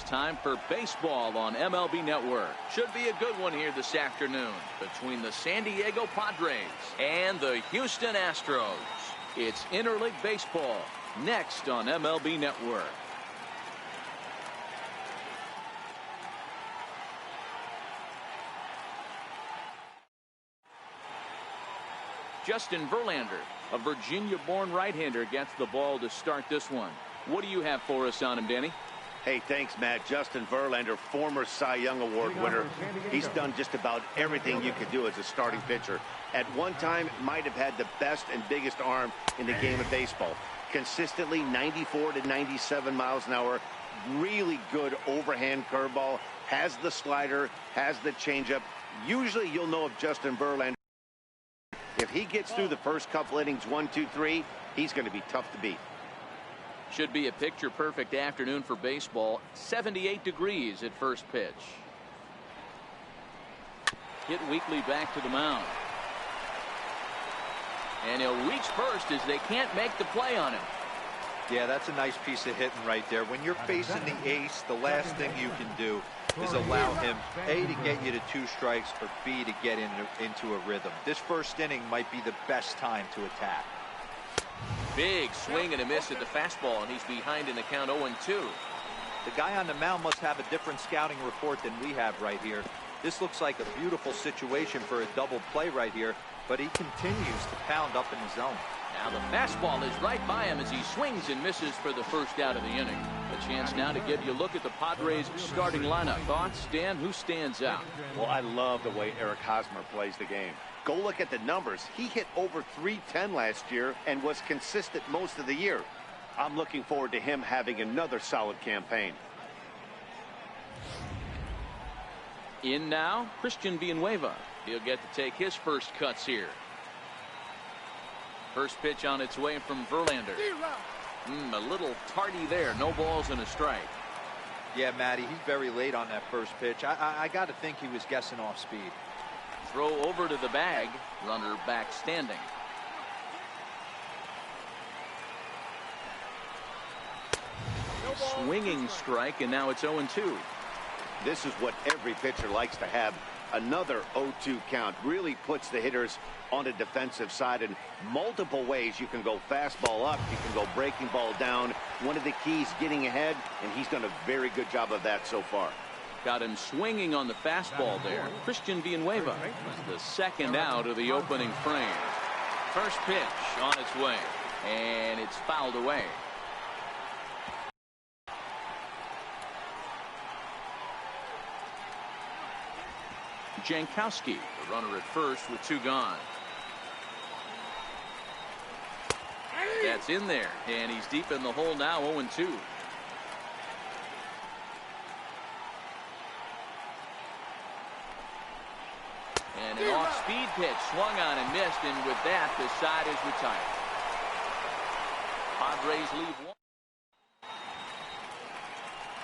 time for baseball on MLB Network. Should be a good one here this afternoon between the San Diego Padres and the Houston Astros. It's interleague baseball next on MLB Network. Justin Verlander, a Virginia-born right-hander, gets the ball to start this one. What do you have for us on him, Danny? Hey, thanks, Matt. Justin Verlander, former Cy Young Award winner. He's done just about everything you could do as a starting pitcher. At one time, might have had the best and biggest arm in the game of baseball. Consistently 94 to 97 miles an hour. Really good overhand curveball. Has the slider, has the changeup. Usually you'll know of Justin Verlander. If he gets through the first couple innings, 1, 2, 3, he's going to be tough to beat. Should be a picture-perfect afternoon for baseball. 78 degrees at first pitch. Hit weakly back to the mound. And he'll reach first as they can't make the play on him. Yeah, that's a nice piece of hitting right there. When you're facing the ace, the last thing you can do is allow him, A, to get you to 2 strikes, or B, to get into a rhythm. This first inning might be the best time to attack. Big swing and a miss at the fastball, and he's behind in the count 0-2. The guy on the mound must have a different scouting report than we have right here. This looks like a beautiful situation for a double play right here, but he continues to pound up in the zone. Now the fastball is right by him as he swings and misses for the first out of the inning. A chance now to give you a look at the Padres starting lineup. Thoughts, Dan? Who stands out? Well, I love the way Eric Hosmer plays the game. Go look at the numbers. He hit over .310 last year and was consistent most of the year. I'm looking forward to him having another solid campaign. In now, Christian Villanueva. He'll get to take his first cuts here. First pitch on its way from Verlander. A little tardy there. No balls and a strike. Yeah, Matty, he's very late on that first pitch. I got to think he was guessing off speed. Throw over to the bag. Runner back standing. Swinging strike, and now it's 0-2. This is what every pitcher likes to have. Another 0-2 count really puts the hitters on the defensive side in multiple ways. You can go fastball up, you can go breaking ball down. One of the keys, getting ahead, and he's done a very good job of that so far. Got him swinging on the fastball there. Christian Villanueva was the second out of the opening frame. First pitch on its way, and it's fouled away. Jankowski, the runner at first with 2 gone. That's in there, and he's deep in the hole now, 0-2. And an off-speed pitch swung on and missed, and with that, the side is retired. Padres leave 1.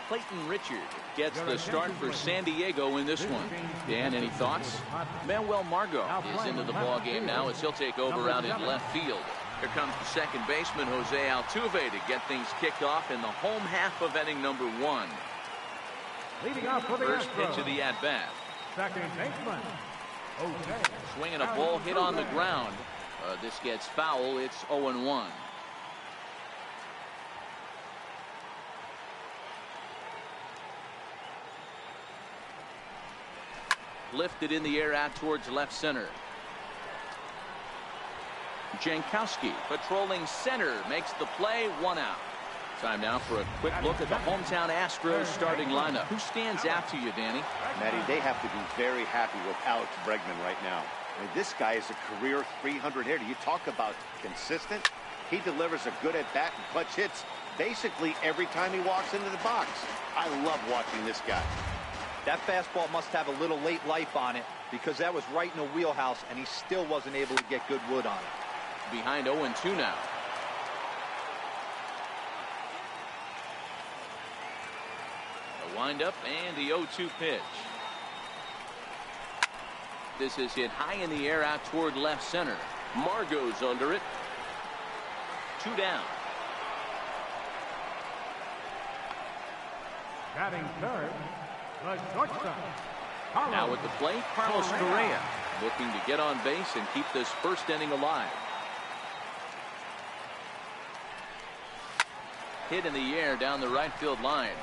Clayton Richard gets the start for San Diego in this one. Dan, any thoughts? Manuel Margot is into the ball game now as he'll take over out in left field. Here comes the second baseman, Jose Altuve, to get things kicked off in the home half of inning number 1. First pitch of the at-bat. Second baseman. Swinging a ball hit on the ground. This gets foul. It's 0-1. Lifted in the air out towards left center. Jankowski patrolling center makes the play. 1 out. Time now for a quick look at the hometown Astros starting lineup. Who stands out to you, Danny? Matty, they have to be very happy with Alex Bregman right now. I mean, this guy is a career .300 hitter. You talk about consistent. He delivers a good at-bat and clutch hits basically every time he walks into the box. I love watching this guy. That fastball must have a little late life on it because that was right in the wheelhouse, and he still wasn't able to get good wood on it. Behind 0-2 now. The windup and the 0-2 pitch. This is hit high in the air out toward left center. Margot's under it. 2 down. Batting third, the shortstop. Now at the plate, Carlos Correa, looking to get on base and keep this first inning alive. Hit in the air down the right field line.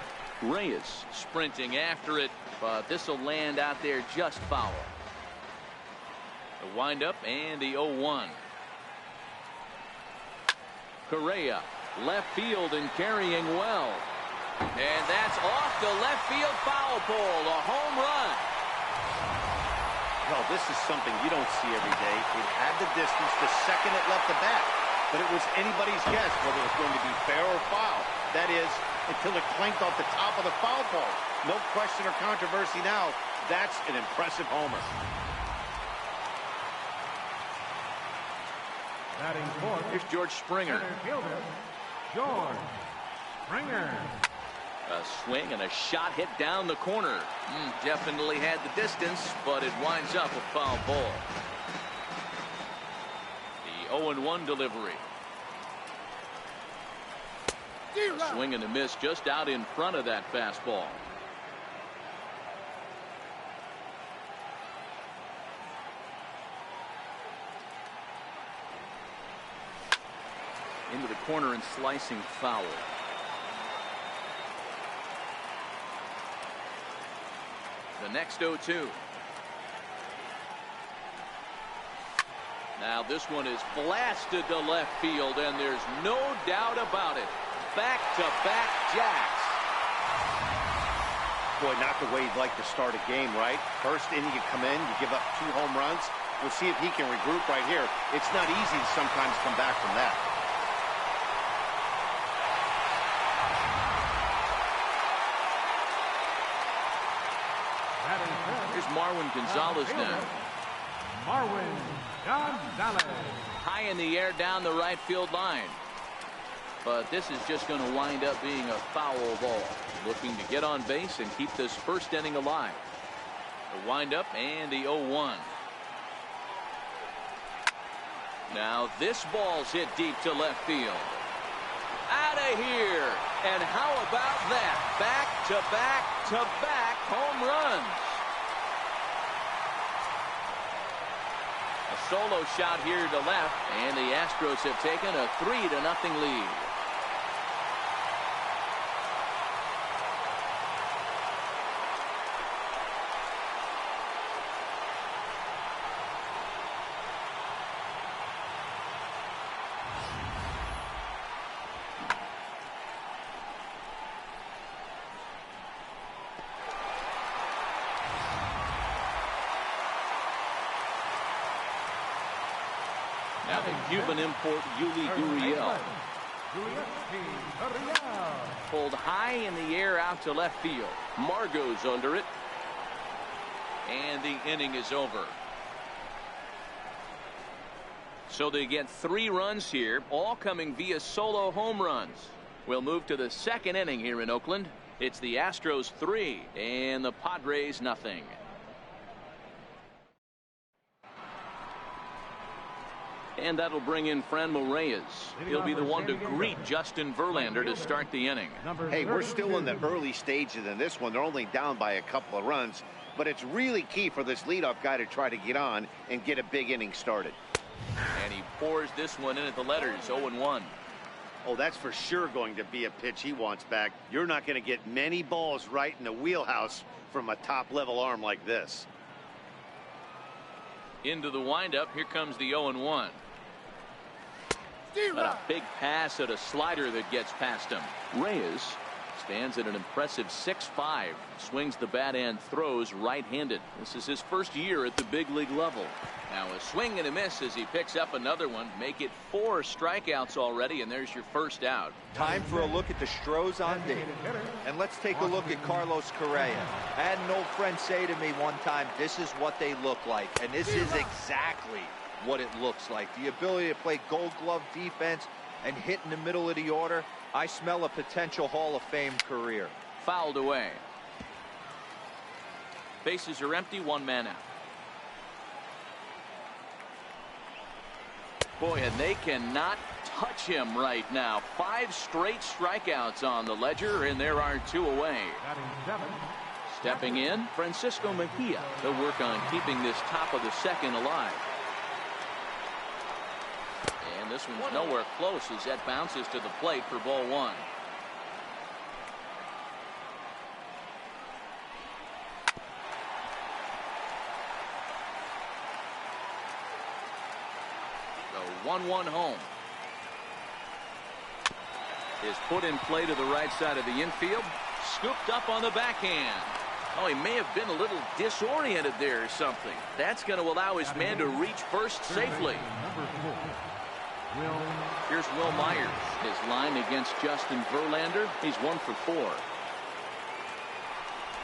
Reyes sprinting after it, but this will land out there just foul. The windup and the 0-1. Correa, left field and carrying well. And that's off the left field foul pole, a home run. Well, this is something you don't see every day. It had the distance the second it left the bat, but it was anybody's guess whether it was going to be fair or foul. That is, until it clanked off the top of the foul pole. No question or controversy now. That's an impressive homer. Batting fourth. Here's George Springer. Center fielder, George Springer. A swing and a shot hit down the corner. Definitely had the distance, but it winds up a foul ball. The 0-1 delivery. A swing and a miss just out in front of that fastball. Into the corner and slicing foul. The next 0-2. Now this one is blasted to left field, and there's no doubt about it. Back-to-back jacks. Boy, not the way you'd like to start a game, right? First inning, you come in, you give up 2 home runs. We'll see if he can regroup right here. It's not easy to sometimes come back from that. Here's Marwin Gonzalez now. Marwin Gonzalez. High in the air down the right field line. But this is just going to wind up being a foul ball. Looking to get on base and keep this first inning alive. The windup and the 0-1. Now this ball's hit deep to left field. Out of here. And how about that? Back-to-back-to-back home runs. A solo shot here to left, and the Astros have taken a 3-0 lead. Now the Cuban import Yuli Gurriel. Pulled high in the air out to left field. Margot's under it. And the inning is over. So they get 3 runs here, all coming via solo home runs. We'll move to the second inning here in Oakland. It's the Astros 3 and the Padres nothing. And that'll bring in Franmil Reyes. He'll be the one to greet Justin Verlander to start the inning. Hey, we're still in the early stages in this one. They're only down by a couple of runs, but it's really key for this leadoff guy to try to get on and get a big inning started. And he pours this one in at the letters, 0-1. Oh, that's for sure going to be a pitch he wants back. You're not going to get many balls right in the wheelhouse from a top-level arm like this. Into the windup, here comes the 0-1. But a big pass at a slider that gets past him. Reyes stands at an impressive 6'5", swings the bat and throws right-handed. This is his first year at the big league level. Now a swing and a miss as he picks up another one. Make it 4 strikeouts already, and there's your first out. Time for a look at the Astros on D. And let's take a look at Carlos Correa. I had an old friend say to me one time, this is what they look like. And this is exactly what it looks like. The ability to play gold glove defense and hit in the middle of the order. I smell a potential Hall of Fame career. Fouled away. Bases are empty, 1 man out. Boy, and they cannot touch him right now. 5 straight strikeouts on the ledger, and there are 2 away. Stepping in, Francisco Mejia. They'll work on keeping this top of the second alive. And this one's nowhere close as that bounces to the plate for ball 1. The 1-1 home is put in play to the right side of the infield. Scooped up on the backhand. Oh, he may have been a little disoriented there or something. That's going to allow his man to reach first safely. Here's Will Myers. His line against Justin Verlander. He's 1 for 4.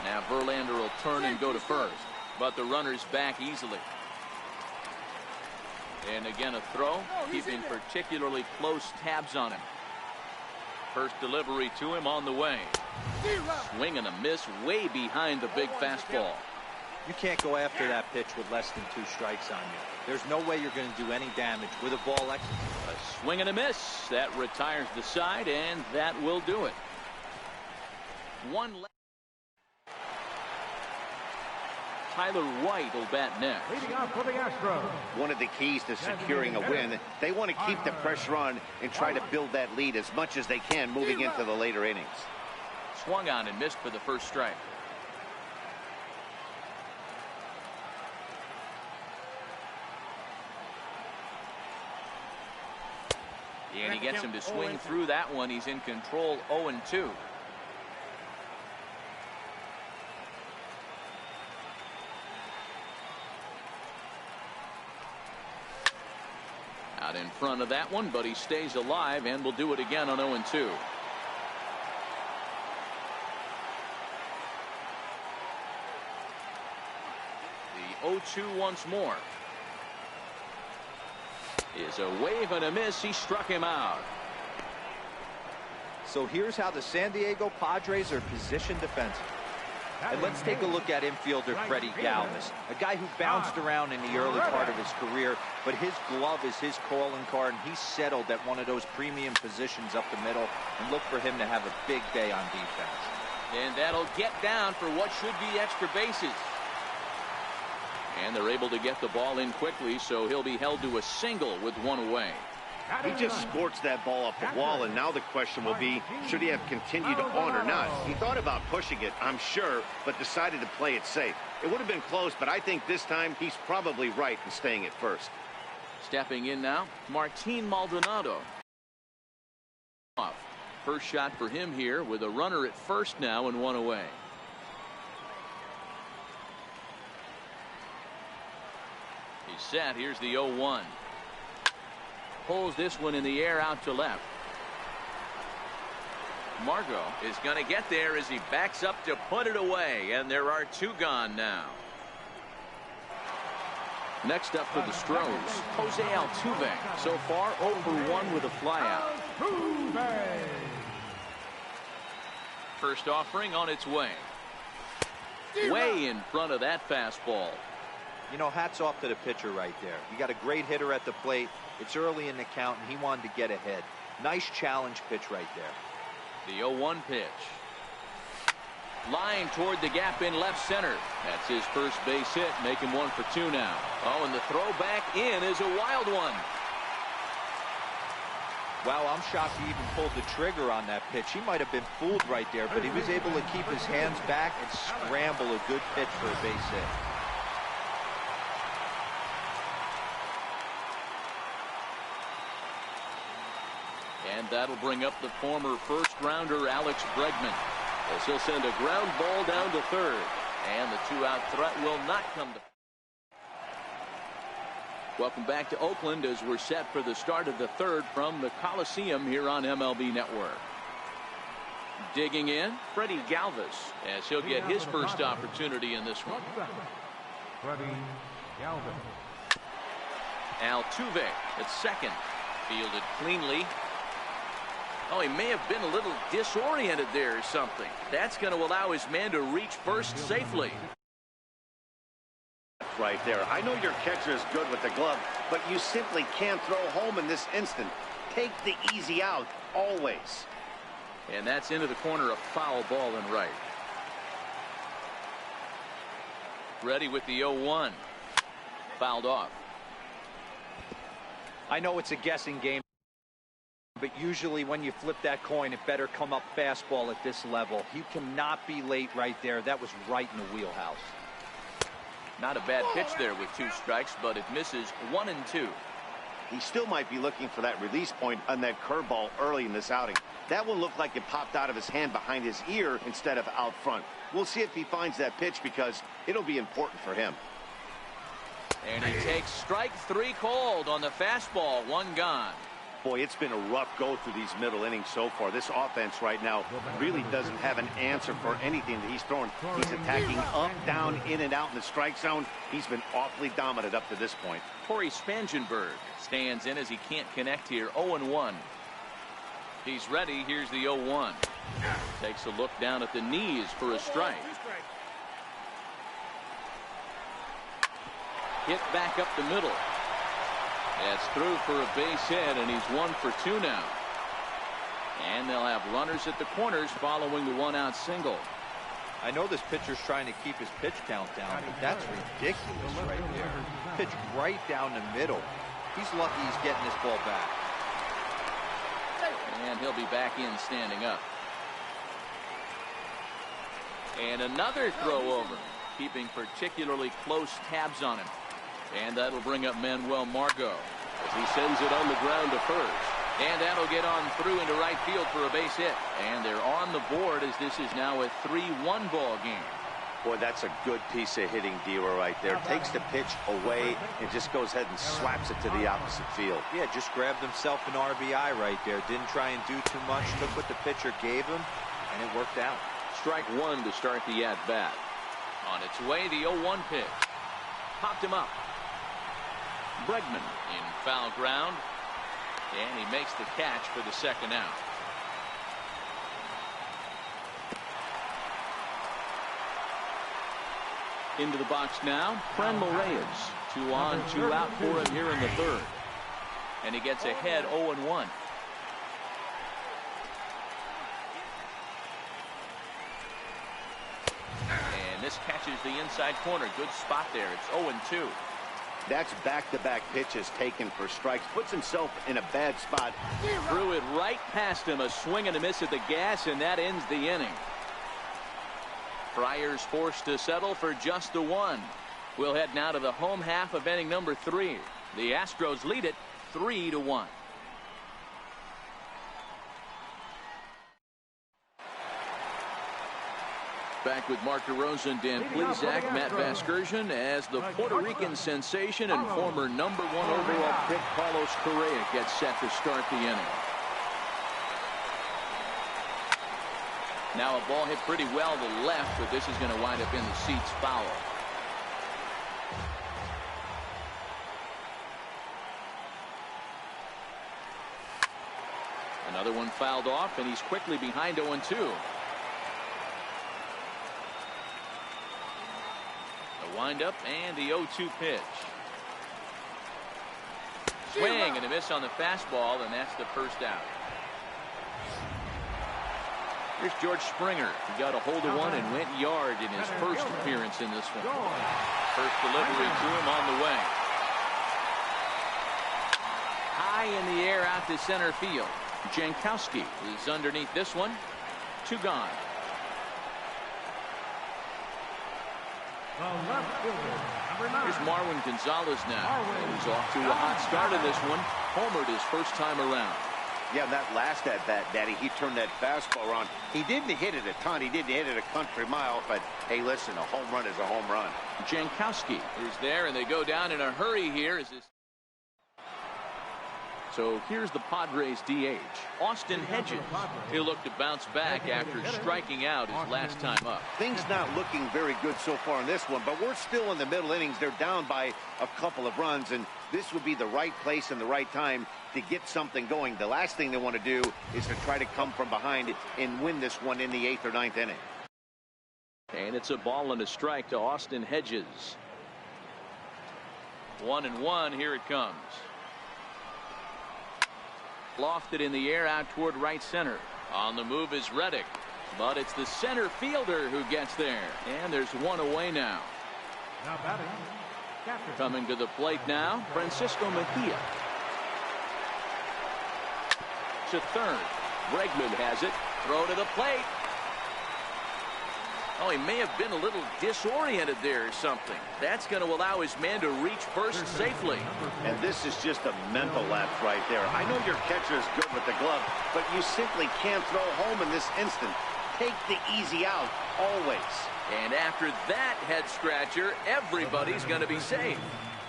Now Verlander will turn and go to first, but the runner's back easily. And again a throw, keeping particularly close tabs on him. First delivery to him on the way. Swing and a miss way behind the big fastball. You can't go after that pitch with less than 2 strikes on you. There's no way you're going to do any damage with a ball exit. A swing and a miss. That retires the side, and that will do it. One left. Tyler White will bat next. Leading off for the Astros. One of the keys to securing a win, they want to keep the pressure on and try to build that lead as much as they can moving into the later innings. Swung on and missed for the first strike. And he gets him to swing through that one. He's in control, 0-2. Out in front of that one, but he stays alive and will do it again on 0-2. The 0-2 once more. Is a wave and a miss. He struck him out. So here's how the San Diego Padres are positioned defensively. And let's take a look at infielder Freddie Galvis, a guy who bounced around in the early part of his career, but his glove is his calling card, and he's settled at one of those premium positions up the middle, and look for him to have a big day on defense. And that'll get down for what should be extra bases. And they're able to get the ball in quickly, so he'll be held to a single with 1 away. He just scorched that ball off the wall, and now the question will be, should he have continued on or not? He thought about pushing it, I'm sure, but decided to play it safe. It would have been close, but I think this time he's probably right in staying at first. Stepping in now, Martin Maldonado. First shot for him here with a runner at first now and 1 away. He's set. Here's the 0-1. Pulls this one in the air out to left. Margot is going to get there as he backs up to put it away, and there are 2 gone now. Next up for the Astros, Jose Altuve. So far 0 for 1 with a flyout. First offering on its way. Way in front of that fastball. You know, hats off to the pitcher right there. You got a great hitter at the plate. It's early in the count, and he wanted to get ahead. Nice challenge pitch right there. The 0-1 pitch. Line toward the gap in left center. That's his first base hit, making 1 for 2 now. Oh, and the throw back in is a wild one. Wow, I'm shocked he even pulled the trigger on that pitch. He might have been fooled right there, but he was able to keep his hands back and scramble a good pitch for a base hit. And that'll bring up the former first-rounder Alex Bregman, as he'll send a ground ball down to third. And the 2-out threat will not come to. Welcome back to Oakland as we're set for the start of the third from the Coliseum here on MLB Network. Digging in, Freddie Galvis, as he'll get his first opportunity in this one. Freddie Galvis. Altuve at second. Fielded cleanly. Oh, he may have been a little disoriented there or something. That's going to allow his man to reach first safely. stuff right there. I know your catcher is good with the glove, but you simply can't throw home in this instant. Take the easy out, always. And that's into the corner, a foul ball and right. Ready with the 0-1. Fouled off. I know it's a guessing game, but usually when you flip that coin, it better come up fastball at this level. You cannot be late right there. That was right in the wheelhouse. Not a bad pitch there with 2 strikes, but it misses 1 and 2. He still might be looking for that release point on that curveball early in this outing. That one looked like it popped out of his hand behind his ear instead of out front. We'll see if he finds that pitch because it'll be important for him. And he takes strike 3 called on the fastball. 1 gone. Boy, it's been a rough go through these middle innings so far. This offense right now really doesn't have an answer for anything that he's throwing. He's attacking up, down, in and out in the strike zone. He's been awfully dominant up to this point. Corey Spangenberg stands in as he can't connect here. 0-1. He's ready. Here's the 0-1. Takes a look down at the knees for a strike. Hit back up the middle. That's through for a base hit, and he's 1 for 2 now. And they'll have runners at the corners following the 1-out single. I know this pitcher's trying to keep his pitch count down, but that's ridiculous right there. Pitch right down the middle. He's lucky he's getting this ball back. And he'll be back in standing up. And another throw over, keeping particularly close tabs on him. And that'll bring up Manuel Margot as he sends it on the ground to first. And that'll get on through into right field for a base hit. And they're on the board as this is now a 3-1 ball game. Boy, that's a good piece of hitting, Dewar, right there. Takes the pitch away and just goes ahead and slaps it to the opposite field. Yeah, just grabbed himself an RBI right there. Didn't try and do too much. Took what the pitcher gave him, and it worked out. Strike 1 to start the at-bat. On its way, the 0-1 pitch. Popped him up. Bregman in foul ground, and he makes the catch for the 2nd out. Into the box now, Franmil Reyes. 2 on, 2 out for him here in the 3rd. And he gets ahead 0-1. And this catches the inside corner. Good spot there. It's 0-2. That's back-to-back pitches taken for strikes. Puts himself in a bad spot. Threw it right past him. A swing and a miss at the gas, and that ends the inning. Friars forced to settle for just the 1. We'll head now to the home half of inning number 3. The Astros lead it 3-1. Back with Mark DeRosa and Dan Plesac, Matt Vasgersian, as the Puerto Rican sensation and former #1 overall pick Carlos Correa gets set to start the inning. Now a ball hit pretty well to left, but this is going to wind up in the seats foul. Another one fouled off, and he's quickly behind 0-2. Wind-up and the 0-2 pitch. Swing and a miss on the fastball, and that's the 1st out. Here's George Springer. He got a hold of one and went yard in his first appearance in this one. First delivery to him on the way. High in the air out to center field. Jankowski is underneath this one. 2 gone. Here's Marwin Gonzalez now. He's off to a hot start in this one. Homered his first time around. Yeah, that last at-bat, Daddy, he turned that fastball around. He didn't hit it a ton. He didn't hit it a country mile. But, hey, listen, a home run is a home run. Jankowski is there, and they go down in a hurry here. So here's the Padres DH, Austin Hedges. He'll look to bounce back after striking out his last time up. Things not looking very good so far in this one, but we're still in the middle innings. They're down by a couple of runs, and this would be the right place and the right time to get something going. The last thing they want to do is to try to come from behind and win this one in the 8th or 9th inning. And it's a ball and a strike to Austin Hedges. 1-1. Here it comes. Lofted in the air out toward right center. On the move is Reddick, but it's the center fielder who gets there, and there's one away now. Now batting, Coming to the plate now, Francisco Mejia. To third. Bregman has it. Throw to the plate. Oh, he may have been a little disoriented there or something. That's going to allow his man to reach first safely. And this is just a mental lapse right there. I know your catcher is good with the glove, but you simply can't throw home in this instant. Take the easy out, always. And after that head scratcher, everybody's going to be safe.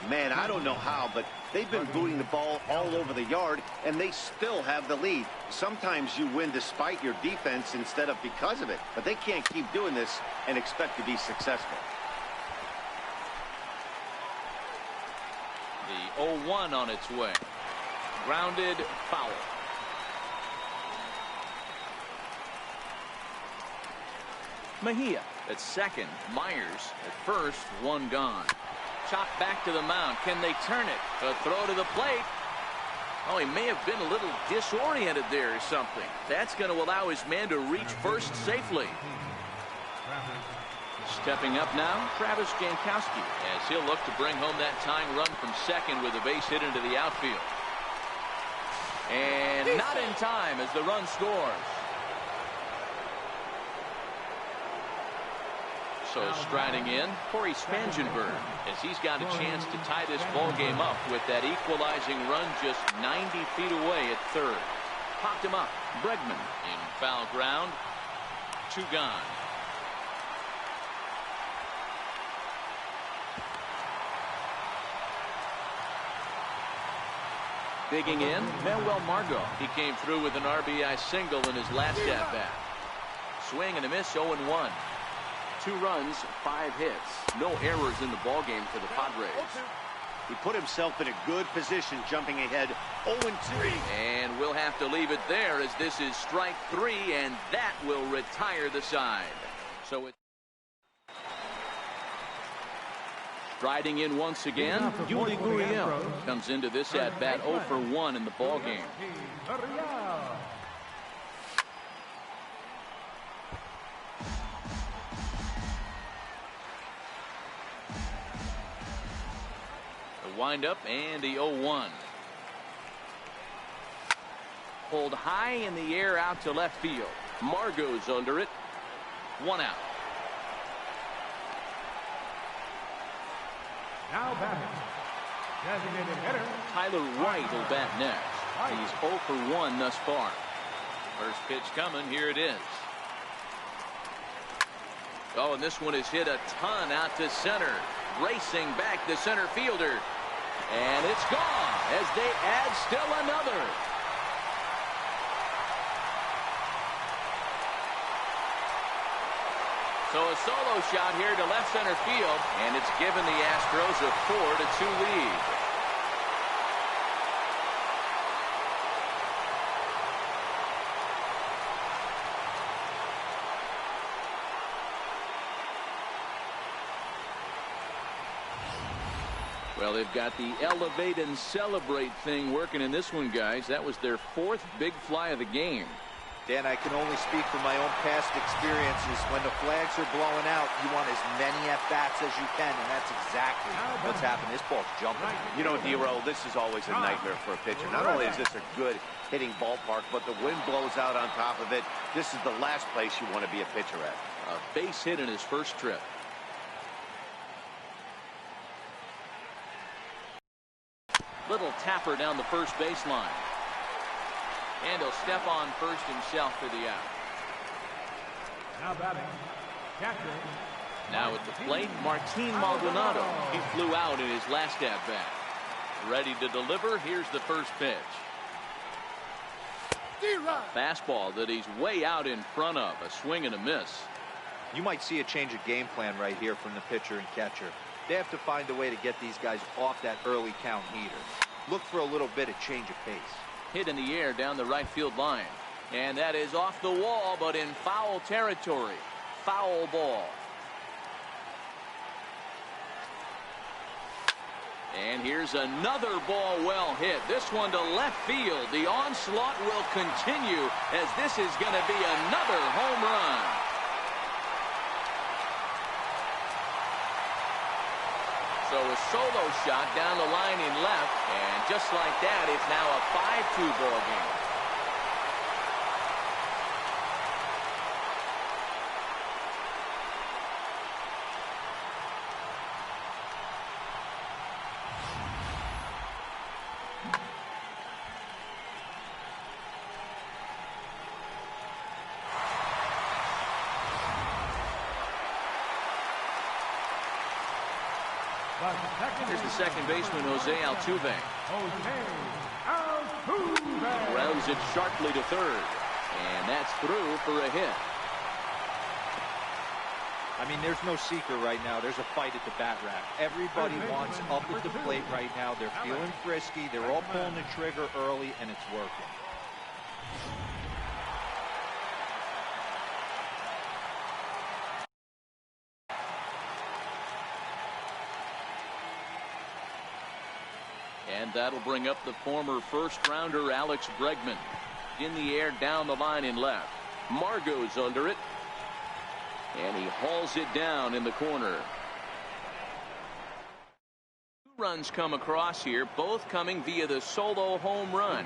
Man, I don't know how, but they've been booting the ball all over the yard, and they still have the lead. Sometimes you win despite your defense instead of because of it, but they can't keep doing this and expect to be successful. The 0-1 on its way. Grounded foul. Mejia at second. Myers at first. One gone. Chopped back to the mound. Can they turn it? A throw to the plate. Oh, he may have been a little disoriented there or something. That's going to allow his man to reach first safely. Stepping up now, Travis Jankowski, as he'll look to bring home that tying run from second with a base hit into the outfield. And not in time as the run scores. So striding in, Corey Spangenberg, as he's got a chance to tie this ball game up with that equalizing run just 90 feet away at third. Popped him up. Bregman in foul ground. Two gone. Digging in, Manuel Margot. He came through with an RBI single in his last at-bat. Swing and a miss, 0-1. 2 runs, 5 hits. No errors in the ballgame for the Padres. He put himself in a good position, jumping ahead 0-2. And we'll have to leave it there as this is strike 3, and that will retire the side. So it's striding in once again, Yuli Gurriel comes into this at-bat 0 for 1 in the ballgame. Wind up and the 0-1. Pulled high in the air out to left field. Margot's under it. 1 out. now batting, designated hitter Tyler White will bat next. He's 0 for 1 thus far. First pitch coming. Here it is. Oh, and this one is hit a ton out to center. Racing back the center fielder. And it's gone as they add still another. So a solo shot here to left center field, and it's given the Astros a 4-2 lead. Well, they've got the elevate and celebrate thing working in this one, guys. That was their 4th big fly of the game. Dan, I can only speak from my own past experiences. When the flags are blowing out, you want as many at-bats as you can, and that's exactly what's happened. This ball's jumping. You know, D-Roll, this is always a nightmare for a pitcher. Not only is this a good hitting ballpark, but the wind blows out on top of it. This is the last place you want to be a pitcher at. A base hit in his first trip. Little tapper down the first baseline. And he'll step on first himself for the out. now batting, catcher. Now at the plate, Martin Maldonado. He flew out in his last at-bat. Ready to deliver. Here's the first pitch. Fastball that he's way out in front of. A swing and a miss. You might see a change of game plan right here from the pitcher and catcher. They have to find a way to get these guys off that early count heater. Look for a little bit of change of pace. Hit in the air down the right field line. And that is off the wall, but in foul territory. Foul ball. And here's another ball well hit. This one to left field. The onslaught will continue as this is going to be another home run. So a solo shot down the line in left. And just like that, it's now a 5-2 ball game. Here's the second baseman, Jose Altuve. Grounds it sharply to third. And that's through for a hit. I mean, there's no secret right now. There's a fight at the bat rack. Everybody wants up at the plate right now. They're feeling frisky. They're all pulling the trigger early, and it's working. And that'll bring up the former first-rounder Alex Bregman. In the air down the line in left. Margot's under it. And he hauls it down in the corner. 2 runs come across here, both coming via the solo home run.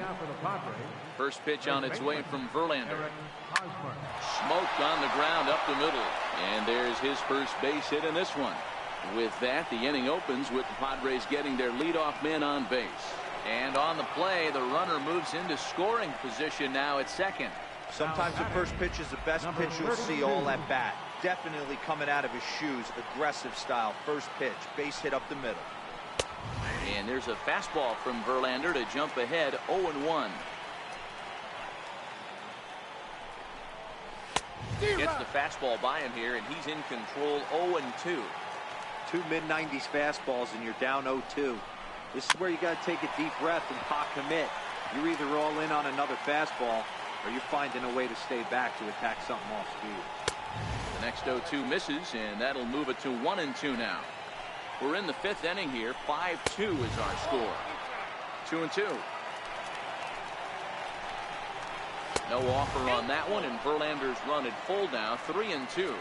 First pitch on its way from Verlander. Smoked on the ground up the middle. And there's his first base hit in this one. With that, the inning opens with the Padres getting their leadoff man on base. And on the play, the runner moves into scoring position now at second. Sometimes the first pitch is the best pitch you'll see all at bat. Definitely coming out of his shoes. Aggressive style. First pitch. Base hit up the middle. And there's a fastball from Verlander to jump ahead 0-1. Gets the fastball by him here, and he's in control 0-2. 2 mid-90s fastballs and you're down 0-2. This is where you got to take a deep breath and pot commit. You're either all in on another fastball or you're finding a way to stay back to attack something off speed. The next 0-2 misses, and that'll move it to 1-2 now. We're in the 5th inning here. 5-2 is our score. 2-2. No offer on that one, and Verlander's run at full now. 3-2.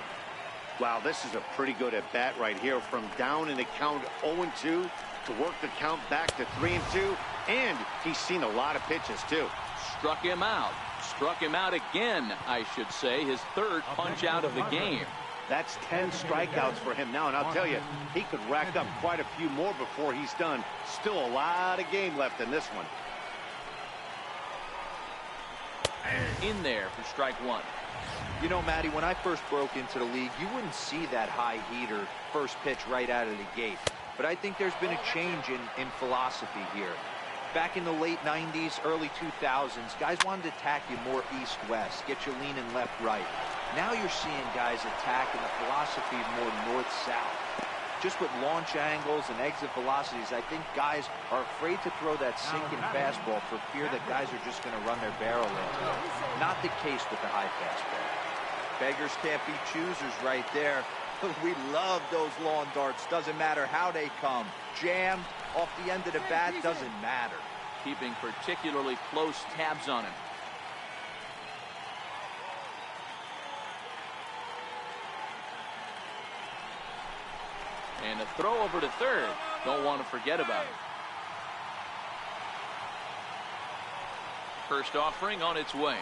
Wow, this is a pretty good at bat right here. From down in the count 0-2 to work the count back to 3-2. And he's seen a lot of pitches, too. Struck him out. Struck him out again, I should say. His 3rd punch out of the game. That's 10 strikeouts for him now. And I'll tell you, he could rack up quite a few more before he's done. Still a lot of game left in this one. In there for strike 1. You know, Matty, when I first broke into the league, you wouldn't see that high heater first pitch right out of the gate. But I think there's been a change in philosophy here. Back in the late 90s, early 2000s, guys wanted to attack you more east-west, get you leaning left-right. Now you're seeing guys attacking the philosophy more north-south. Just with launch angles and exit velocities, I think guys are afraid to throw that sinking fastball for fear that guys are just going to run their barrel into it. Not the case with the high fastball. Beggars can't be choosers right there. We love those lawn darts. Doesn't matter how they come. Jammed off the end of the bat, doesn't matter. Keeping particularly close tabs on him. And a throw over to third. Don't want to forget about it. First offering on its way.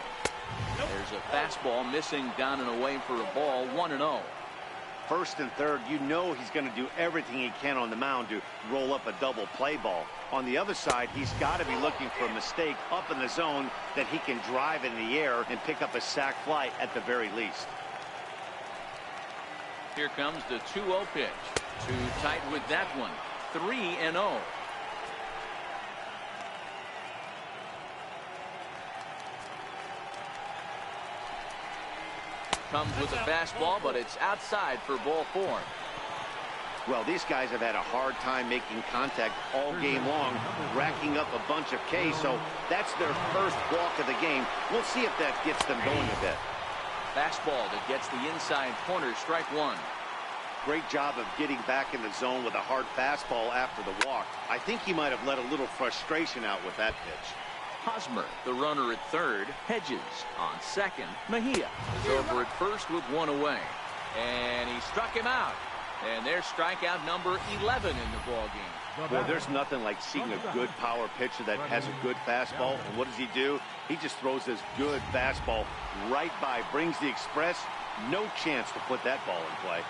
There's a fastball missing down and away for a ball. 1-0. First and third, you know he's going to do everything he can on the mound to roll up a double play ball. On the other side, he's got to be looking for a mistake up in the zone that he can drive in the air and pick up a sac fly at the very least. Here comes the 2-0 pitch. Too tight with that one. 3-0. Comes with a fastball, but it's outside for ball 4. Well, these guys have had a hard time making contact all game long, racking up a bunch of Ks, so that's their first walk of the game. We'll see if that gets them going a bit. Fastball that gets the inside corner, strike 1. great job of getting back in the zone with a hard fastball after the walk. I think he might have let a little frustration out with that pitch. Hosmer, the runner at third. Hedges on second. Mejia is over at first with one away. And he struck him out. And there's strikeout number 11 in the ball game. Well, there's nothing like seeing a good power pitcher that has a good fastball. And what does he do? He just throws this good fastball right by, brings the express. No chance to put that ball in play.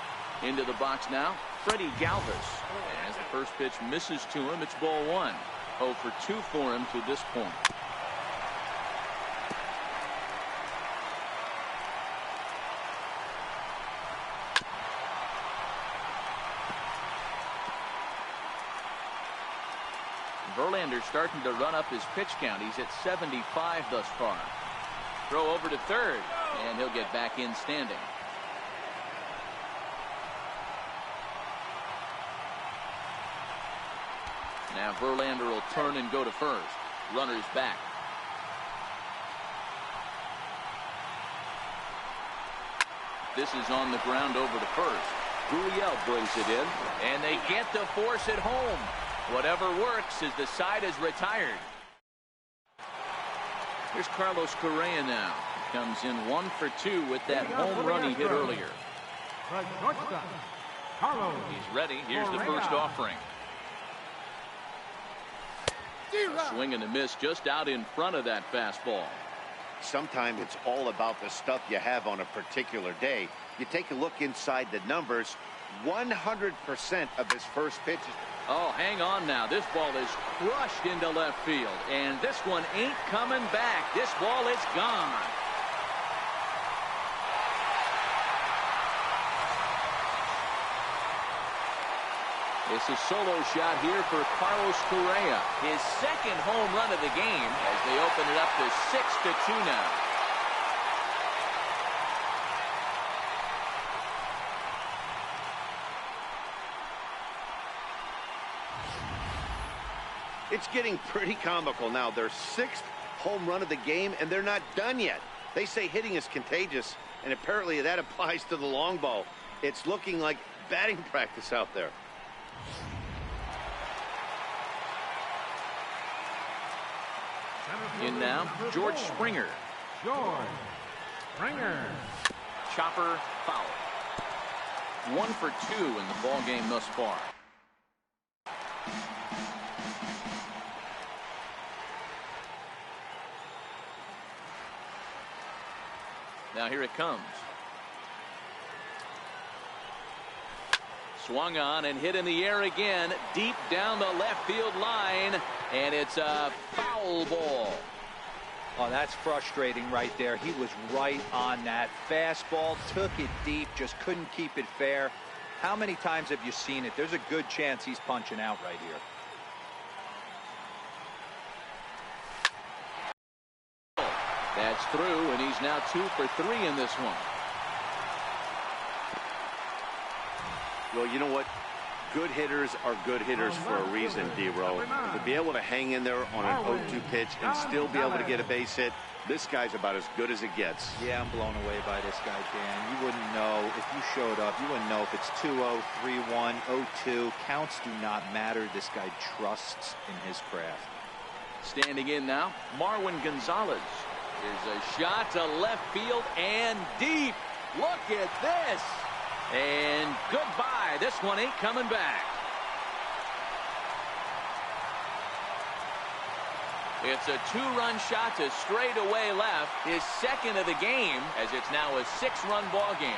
Into the box now, Freddie Galvis. As the first pitch misses to him, it's ball one. 0 for 2 for him to this point. Verlander starting to run up his pitch count. He's at 75 thus far. Throw over to third, and he'll get back in standing. Now Verlander will turn and go to first. Runner's back. This is on the ground over to first. Gurriel brings it in, and they get to force it home. Whatever works as the side is retired. Here's Carlos Correa now. He comes in 1 for 2 with that home run he hit earlier. He's ready. Here's the first offering. A swing and a miss just out in front of that fastball. Sometimes it's all about the stuff you have on a particular day. You take a look inside the numbers. 100% of his first pitch. Oh, hang on now. This ball is crushed into left field, and this one ain't coming back. This ball is gone. It's a solo shot here for Carlos Correa. His second home run of the game as they open it up to 6-2 now. It's getting pretty comical now. Their 6th home run of the game, and they're not done yet. They say hitting is contagious, and apparently that applies to the long ball. It's looking like batting practice out there. In now, George Springer. Chopper foul. 1 for 2 in the ball game thus far. Now here it comes. Swung on and hit in the air again, deep down the left field line, and it's a foul ball. Oh, that's frustrating right there. He was right on that fastball, took it deep, just couldn't keep it fair. How many times have you seen it? There's a good chance he's punching out right here. That's through, and he's now 2 for 3 in this one. Well, you know what? Good hitters are good hitters for a reason, D-Row. To be able to hang in there on an 0-2 pitch and still be able to get a base hit, this guy's about as good as it gets. Yeah, I'm blown away by this guy, Dan. You wouldn't know if you showed up. You wouldn't know if it's 2-0, 3-1, 0-2. Counts do not matter. This guy trusts in his craft. Standing in now, Marwin Gonzalez. Here's a shot to left field and deep. Look at this. And goodbye. This one ain't coming back. It's a 2-run shot to straightaway left. His second of the game, as it's now a 6-run ball game.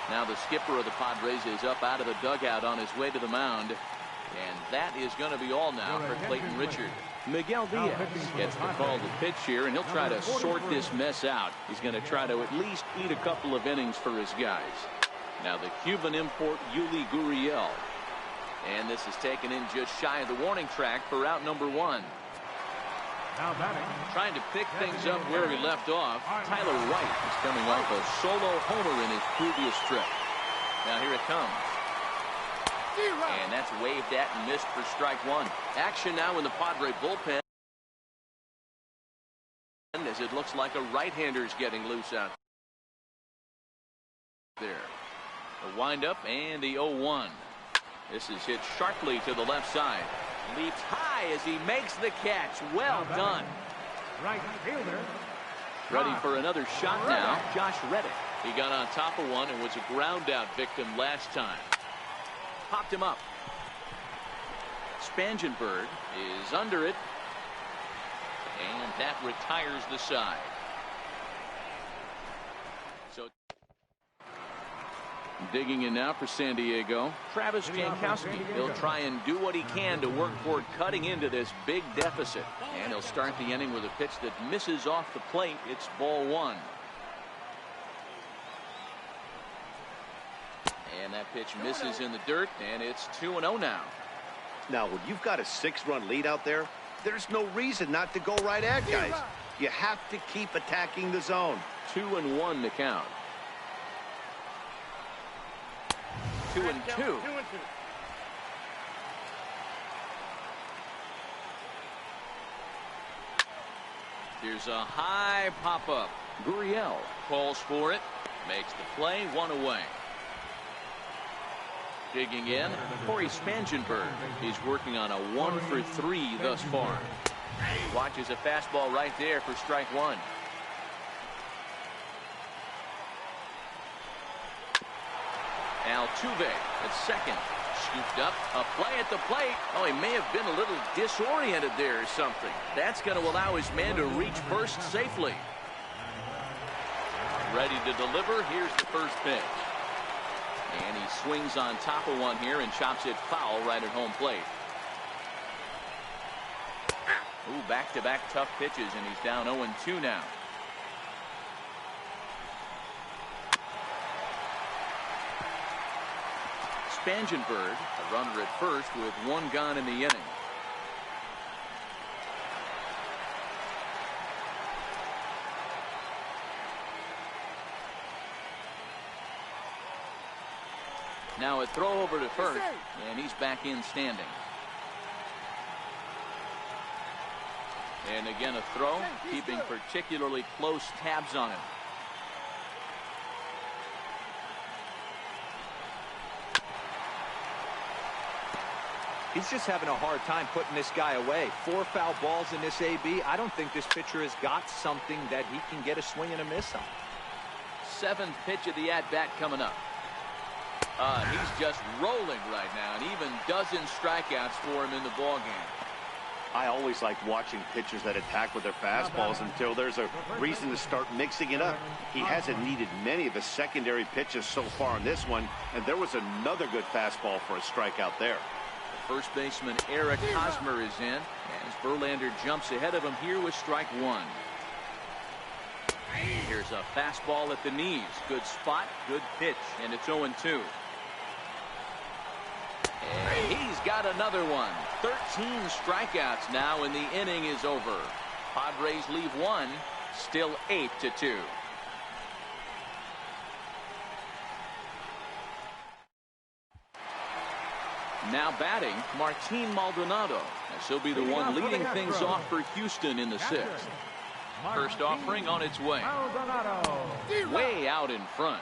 Now the skipper of the Padres is up out of the dugout on his way to the mound. And that is going to be all now for Clayton Richard. Miguel Diaz gets the call to pitch here, and he'll try to sort this mess out. He's going to try to at least eat a couple of innings for his guys. Now the Cuban import, Yuli Gurriel. And this is taken in just shy of the warning track for out number 1. Now batting. Trying to pick things up where he left off. Tyler White is coming off a solo homer in his previous trip. Now here it comes. And that's waved at and missed for strike one. Action now in the Padre bullpen, as it looks like a right-hander's getting loose out there. The windup and the 0-1. This is hit sharply to the left side. Leaps high as he makes the catch. Well done. Right fielder. Ready for another shot now. Josh Reddick. He got on top of one and was a ground out victim last time. Popped him up. Spangenberg is under it. And that retires the side. So digging in now for San Diego, Travis Jankowski. He'll try and do what he can to work toward cutting into this big deficit. And he'll start the inning with a pitch that misses off the plate. It's ball one. And that pitch misses in the dirt, and it's 2-0 now. Now, when you've got a 6-run lead out there, there's no reason not to go right at guys. You have to keep attacking the zone. 2-1 to count. 2-2. Here's a high pop-up. Gurriel calls for it, makes the play, one away. Digging in, Corey Spangenberg is working on a 1-for-3 thus far. Watches a fastball right there for strike one. Altuve at second. Scooped up, a play at the plate. Oh, he may have been a little disoriented there or something. That's going to allow his man to reach first safely. Ready to deliver. Here's the first pitch. And he swings on top of one here and chops it foul right at home plate. Ooh, back-to-back tough pitches, and he's down 0-2 now. Spangenberg, a runner at first with one gone in the inning. Now a throw over to first, and he's back in standing. And again a throw, keeping particularly close tabs on him. He's just having a hard time putting this guy away. 4 foul balls in this AB. I don't think this pitcher has got something that he can get a swing and a miss on. 7th pitch of the at-bat coming up. He's just rolling right now, and even dozen strikeouts for him in the ballgame. I always like watching pitchers that attack with their fastballs until there's a reason to start mixing it up. He hasn't needed many of his secondary pitches so far in this one, and there was another good fastball for a strikeout there. First baseman Eric Hosmer is in as Verlander jumps ahead of him here with strike one. Here's a fastball at the knees. Good spot, good pitch, and it's 0-2. And he's got another one. 13 strikeouts now, and the inning is over. Padres leave one, still 8-2. Now batting, Martin Maldonado, as he'll be the one leading things off for Houston in the 6th. First offering on its way. Way out in front.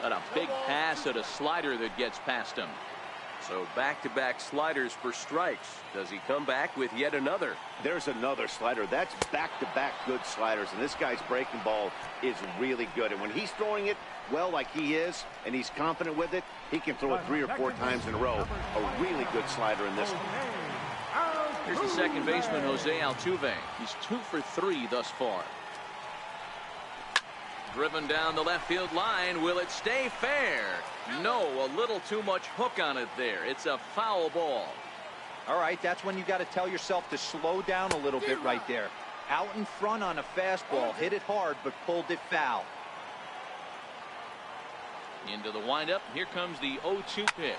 Got a big pass at a slider that gets past him. So back-to-back sliders for strikes. Does he come back with yet another? There's another slider. That's back-to-back good sliders, and this guy's breaking ball is really good. And when he's throwing it well like he is, and he's confident with it, he can throw it 3 or 4 times in a row. A really good slider in this one. Here's the second baseman, Jose Altuve. He's 2 for 3 thus far. Driven down the left field line. Will it stay fair? No, a little too much hook on it there. It's a foul ball. All right, that's when you got to tell yourself to slow down a little bit right there. Out in front on a fastball, hit it hard, but pulled it foul. Into the windup. Here comes the 0-2 pitch.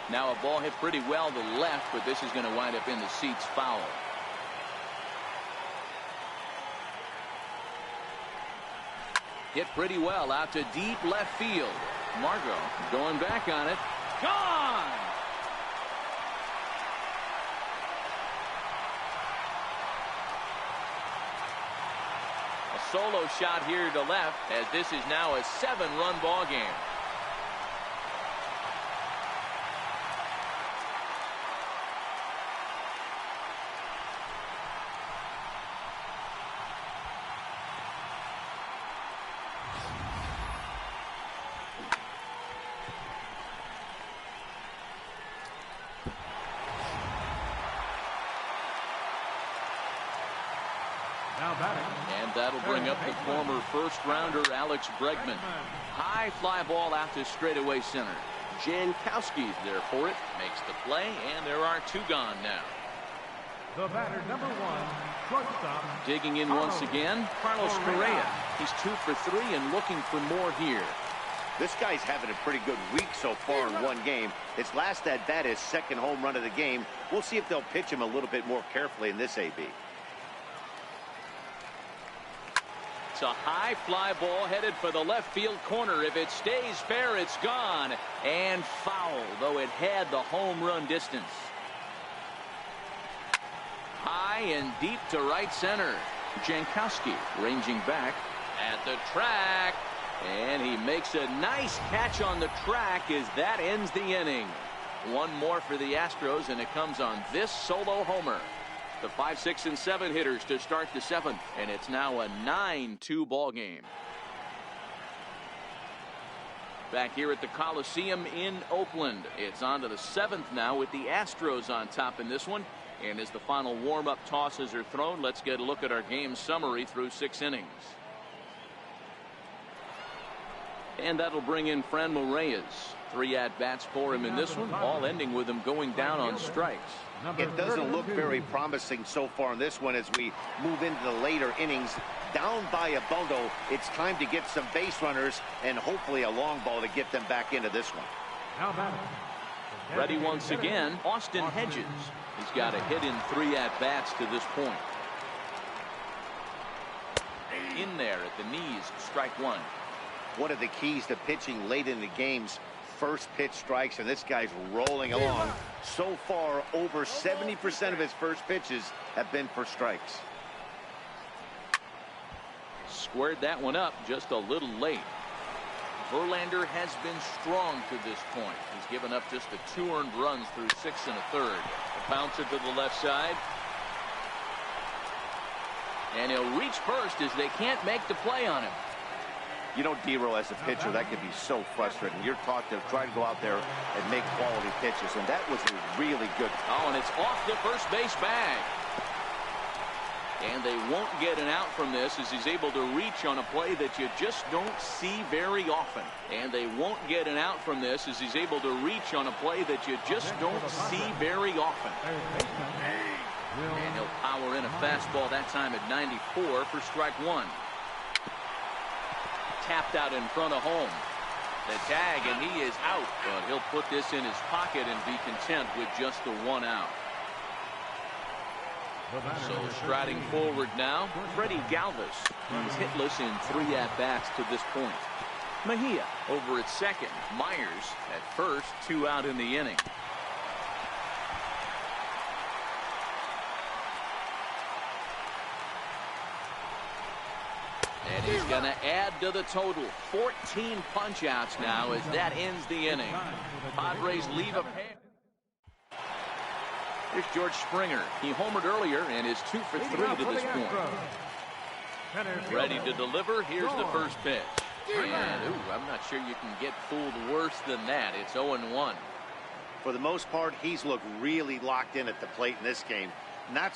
Now a ball hit pretty well to left, but this is going to wind up in the seats foul. Hit pretty well out to deep left field. Margot going back on it. Gone! A solo shot here to left, as this is now a 7-run ball game. And that'll bring up the former first-rounder Alex Bregman. High fly ball out to straightaway center. Jankowski's there for it. Makes the play, and there are 2 gone now. The batter, number 1, shortstop. Digging in once again, Carlos Correa. He's 2 for 3 and looking for more here. This guy's having a pretty good week so far in one game. His last at-bat is second home run of the game. We'll see if they'll pitch him a little bit more carefully in this AB. It's a high fly ball headed for the left field corner. If it stays fair, it's gone. And foul, though it had the home run distance. High and deep to right center. Jankowski ranging back at the track. And he makes a nice catch on the track as that ends the inning. One more for the Astros, and it comes on this solo homer. The 5, 6, and 7 hitters to start the 7th, and it's now a 9-2 ball game. Back here at the Coliseum in Oakland, it's on to the 7th now with the Astros on top in this one. And as the final warm-up tosses are thrown, let's get a look at our game summary through 6 innings. And that'll bring in Franmil Reyes. 3 at-bats for him in this one, all ending with him going down on strikes. It doesn't look very promising so far in this one as we move into the later innings. Down by a bundle, it's time to get some base runners and hopefully a long ball to get them back into this one. Ready once again, Austin Hedges. He's got a hit in 3 at-bats to this point. In there at the knees, strike 1. One of the keys to pitching late in the games, first pitch strikes, and this guy's rolling along. So far, over 70% of his first pitches have been for strikes. Squared that one up just a little late. Verlander has been strong to this point. He's given up just the 2 earned runs through 6 1/3. A bouncer to the left side. And he'll reach first as they can't make the play on him. You know, D-Row, as a pitcher, that can be so frustrating. You're taught to try to go out there and make quality pitches, and that was a really good. Oh, and it's off the first base bag. And they won't get an out from this as he's able to reach on a play that you just don't see very often. And they won't get an out from this as he's able to reach on a play that you just don't see very often. And he'll power in a fastball that time at 94 for strike 1. Tapped out in front of home. The tag, and he is out. But he'll put this in his pocket and be content with just the 1 out. So striding forward now, Freddie Galvis. He's hitless in 3 at-bats to this point. Mejia over at second. Myers at first, 2 out in the inning. And he's going to add to the total. 14 punch-outs now as that ends the inning. Padres leave a pair. Here's George Springer. He homered earlier and is 2 for 3 to this point. Ready to deliver. Here's the first pitch. And, I'm not sure you can get fooled worse than that. It's 0-1. For the most part, he's looked really locked in at the plate in this game. Not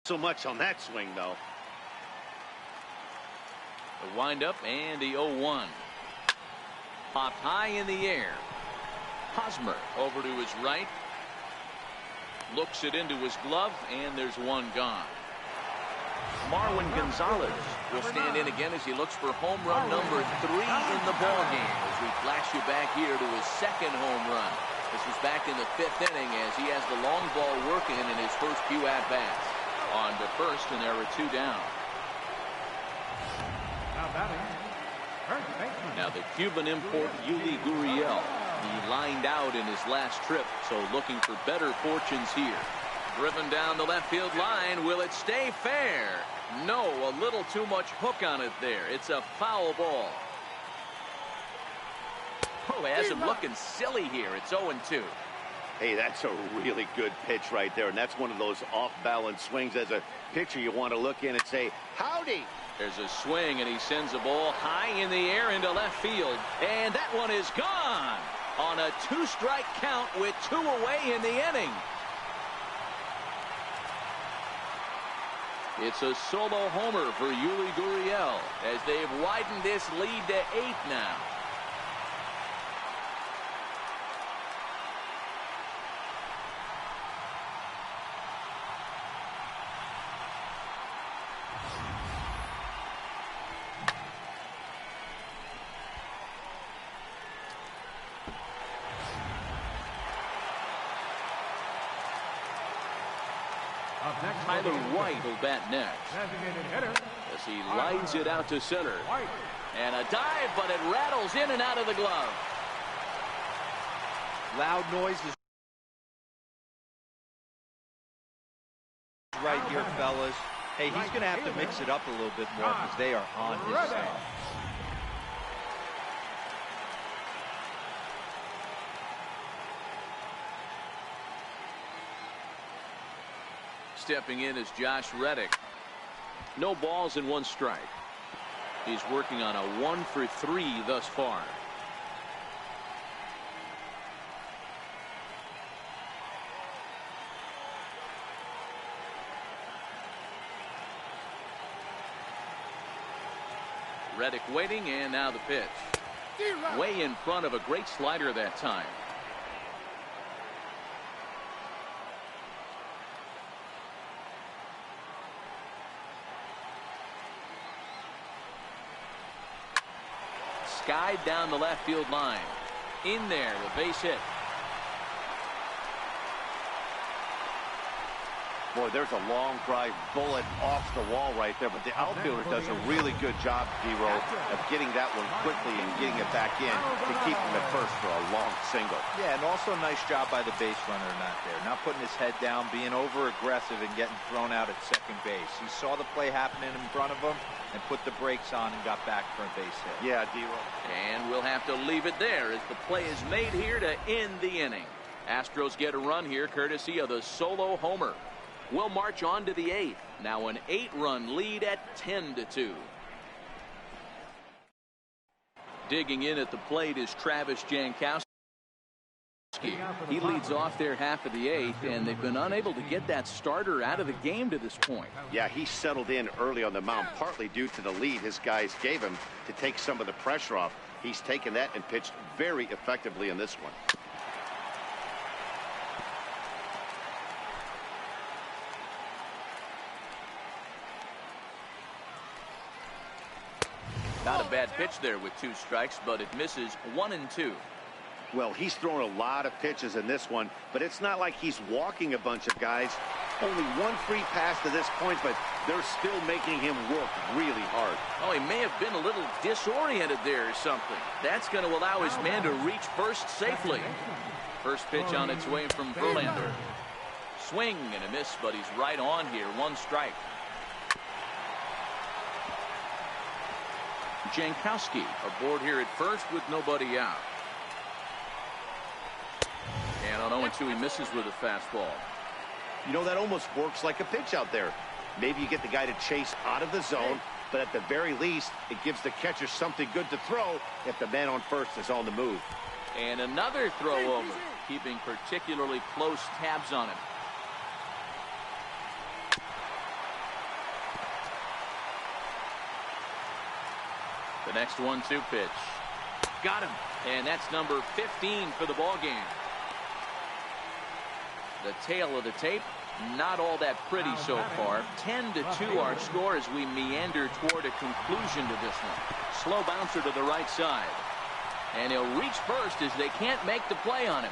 So much on that swing, though. The windup and the 0-1. Popped high in the air. Hosmer over to his right. Looks it into his glove, and there's one gone. Marwin Gonzalez will stand in again as he looks for home run number 3 in the ballgame. As we flash you back here to his second home run. This was back in the 5th inning as he has the long ball working in his first few at-bats. On to first, and there are 2 down. Now the Cuban import Yuli Gurriel. He lined out in his last trip, so looking for better fortunes here. Driven down the left field line. Will it stay fair? No, a little too much hook on it there. It's a foul ball. Oh, it has him looking silly here. It's 0-2. Hey, that's a really good pitch right there, and that's one of those off-balance swings. As a pitcher, you want to look in and say, howdy. There's a swing, and he sends a ball high in the air into left field. And that one is gone on a 2-strike count with 2 away in the inning. It's a solo homer for Yuli Gurriel as they've widened this lead to 8 now. Tyler White will bat next as he lines it out to center. And a dive, but it rattles in and out of the glove. Loud noises right here, fellas. Hey, he's going to have to mix it up a little bit more because they are on his side. Stepping in is Josh Reddick. No balls and 1 strike. He's working on a 1 for 3 thus far. Reddick waiting, and now the pitch. Way in front of a great slider that time. Skied down the left field line. In there, the base hit. Boy, there's a long drive bullet off the wall right there, but the outfielder does a really good job, D-Roll, of getting that one quickly and getting it back in to keep him at first for a long single. Yeah, and also a nice job by the base runner not there. Not putting his head down, being over-aggressive and getting thrown out at second base. He saw the play happening in front of him and put the brakes on and got back for a base hit. Yeah, D-Roll. And we'll have to leave it there as the play is made here to end the inning. Astros get a run here courtesy of the solo homer. We'll march on to the 8th. Now an 8-run lead at 10-2. Digging in at the plate is Travis Jankowski. He leads off their half of the 8th, and they've been unable to get that starter out of the game to this point. Yeah, he settled in early on the mound, partly due to the lead his guys gave him to take some of the pressure off. He's taken that and pitched very effectively in this one. Not a bad pitch there with 2 strikes, but it misses 1 and 2. Well, he's thrown a lot of pitches in this one, but it's not like he's walking a bunch of guys. Only 1 free pass to this point, but they're still making him work really hard. Oh, he may have been a little disoriented there or something. That's going to allow his man to reach first safely. First pitch on its way from Verlander. Swing and a miss, but he's right on here. 1 strike. Jankowski aboard here at first with nobody out. And on 0-2, he misses with a fastball. You know, that almost works like a pitch out there. Maybe you get the guy to chase out of the zone, but at the very least, it gives the catcher something good to throw if the man on first is on the move. And another throw over, keeping particularly close tabs on him. next 1-2 pitch. Got him. And that's number 15 for the ball game. The tail of the tape, not all that pretty so far. 10-2 our score as we meander toward a conclusion to this one. Slow bouncer to the right side. And he'll reach first as they can't make the play on him.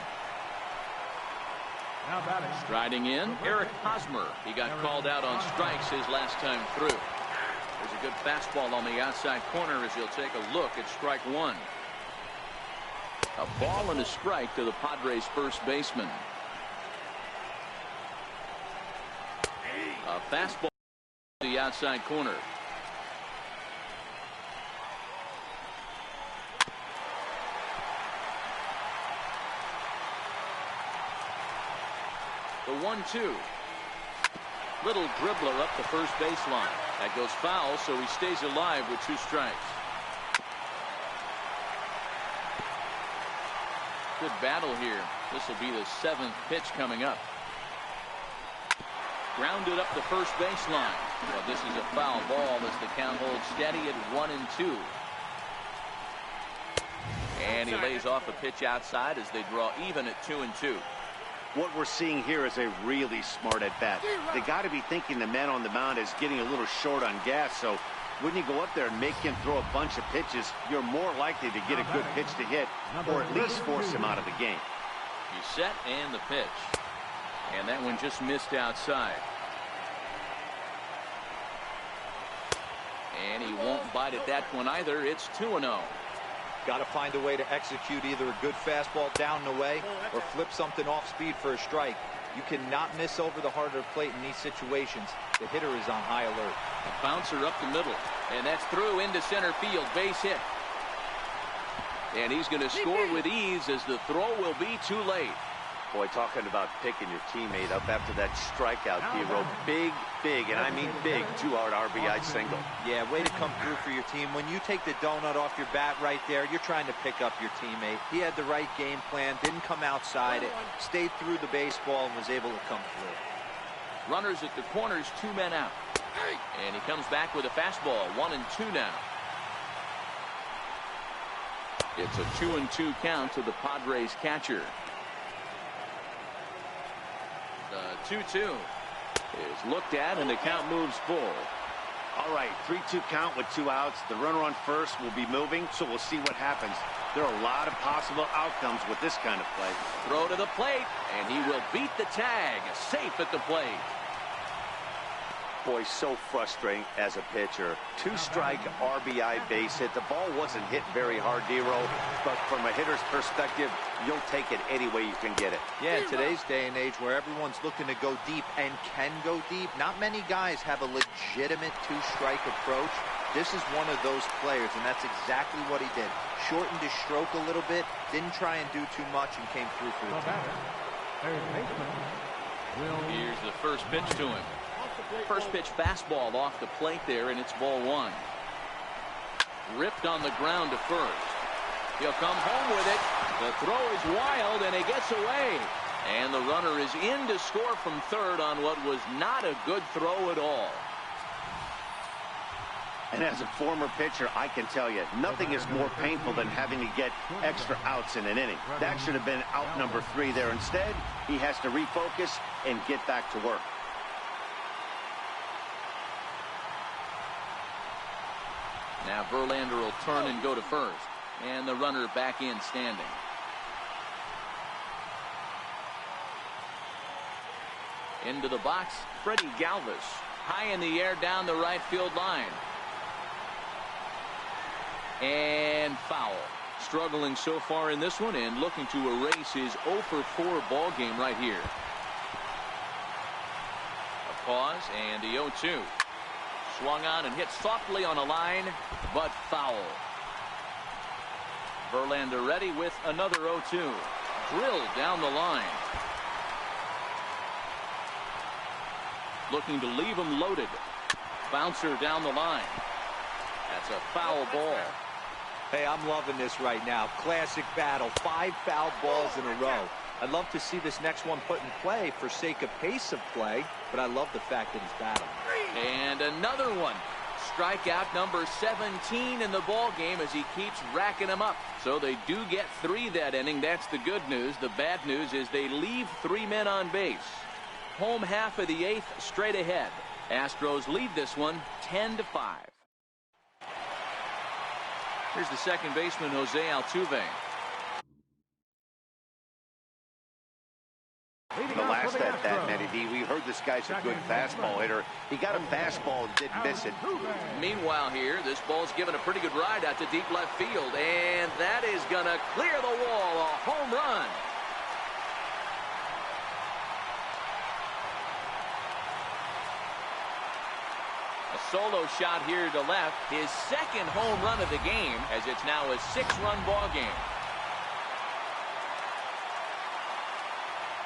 Striding in, Eric Hosmer. He got called out on strikes his last time through. There's a good fastball on the outside corner as he'll take a look at strike one. A ball and a strike to the Padres first baseman. A fastball to the outside corner. The 1-2. Little dribbler up the first baseline. That goes foul, so he stays alive with 2 strikes. Good battle here. This will be the 7th pitch coming up. Grounded up the first baseline. Well, this is a foul ball as the count holds steady at 1-2. And he lays off a pitch outside as they draw even at 2-2. What we're seeing here is a really smart at bat. They got to be thinking the man on the mound is getting a little short on gas, so when you go up there and make him throw a bunch of pitches, you're more likely to get a good pitch to hit or at least force him out of the game. He's set and the pitch. And that one just missed outside. And he won't bite at that one either. It's 2-0. Got to find a way to execute either a good fastball down and away or flip something off speed for a strike. You cannot miss over the heart of the plate in these situations. The hitter is on high alert. A bouncer up the middle. And that's through into center field. Base hit. And he's going to score with ease as the throw will be too late. Boy, talking about picking your teammate up after that strikeout, D-Row. Big, and I mean big, 2-out RBI single. Yeah, way to come through for your team. When you take the donut off your bat right there, you're trying to pick up your teammate. He had the right game plan, didn't come outside it, stayed through the baseball, and was able to come through. Runners at the corners, 2 men out. And he comes back with a fastball, 1-2 now. It's a 2-2 count to the Padres catcher. The 2-2 is looked at and the count moves full. All right, 3-2 count with 2 outs. The runner on first will be moving, so we'll see what happens. There are a lot of possible outcomes with this kind of play. Throw to the plate, and he will beat the tag. Safe at the plate. Boy, so frustrating as a pitcher. 2-strike RBI base hit. The ball wasn't hit very hard, D-Row, but from a hitter's perspective, you'll take it any way you can get it. Yeah, in today's day and age where everyone's looking to go deep and can go deep, not many guys have a legitimate 2-strike approach. This is one of those players, and that's exactly what he did. Shortened his stroke a little bit, didn't try and do too much, and came through for the team. Here's the first pitch to him. First pitch fastball off the plate there, and it's ball 1. Ripped on the ground to first. He'll come home with it. The throw is wild, and he gets away. And the runner is in to score from third on what was not a good throw at all. And as a former pitcher, I can tell you, nothing is more painful than having to get extra outs in an inning. That should have been out number 3 there. Instead, he has to refocus and get back to work. Now Verlander will turn and go to first. And the runner back in standing. Into the box, Freddie Galvis. High in the air down the right field line. And foul. Struggling so far in this one and looking to erase his 0-for-4 ball game right here. A pause and the 0-2. Swung on and hit softly on a line, but foul. Verlander ready with another 0-2. Drilled down the line. Looking to leave him loaded. Bouncer down the line. That's a foul ball. Hey, I'm loving this right now. Classic battle. 5 foul balls in a row. I'd love to see this next one put in play for sake of pace of play, but I love the fact that he's battling. And another one. strikeout number 17 in the ball game as he keeps racking them up. So they do get 3 that inning. That's the good news. The bad news is they leave 3 men on base. Home half of the 8th straight ahead. Astros lead this one 10-5. Here's the second baseman, Jose Altuve. The last at bat, Matty D, we heard this guy's a good fastball hitter. He got a fastball and didn't miss it. Meanwhile here, this ball's given a pretty good ride out to deep left field, and that is going to clear the wall. A home run. A solo shot here to left, his second home run of the game, as it's now a 6-run ball game.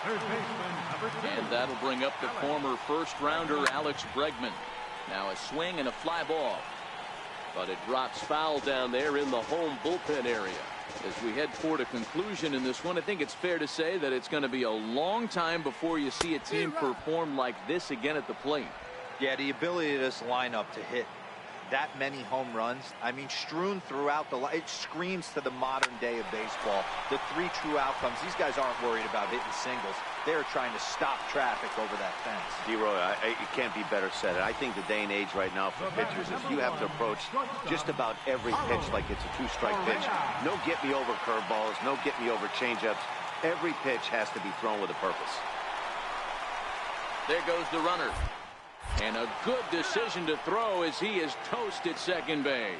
And that'll bring up the former first-rounder Alex Bregman. Now a swing and a fly ball. But it drops foul down there in the home bullpen area. As we head toward a conclusion in this one, I think it's fair to say that it's going to be a long time before you see a team perform like this again at the plate. Yeah, the ability of this lineup to hit that many home runs, I mean, strewn throughout the line, it screams to the modern day of baseball. The 3 true outcomes. These guys aren't worried about hitting singles. They're trying to stop traffic over that fence. D-Roy, it can't be better said. I think the day and age right now for pitchers is you have to approach just about every pitch like it's a 2-strike pitch. No get-me-over curveballs, no get-me-over changeups. Every pitch has to be thrown with a purpose. There goes the runner. And a good decision to throw as he is toast at second base.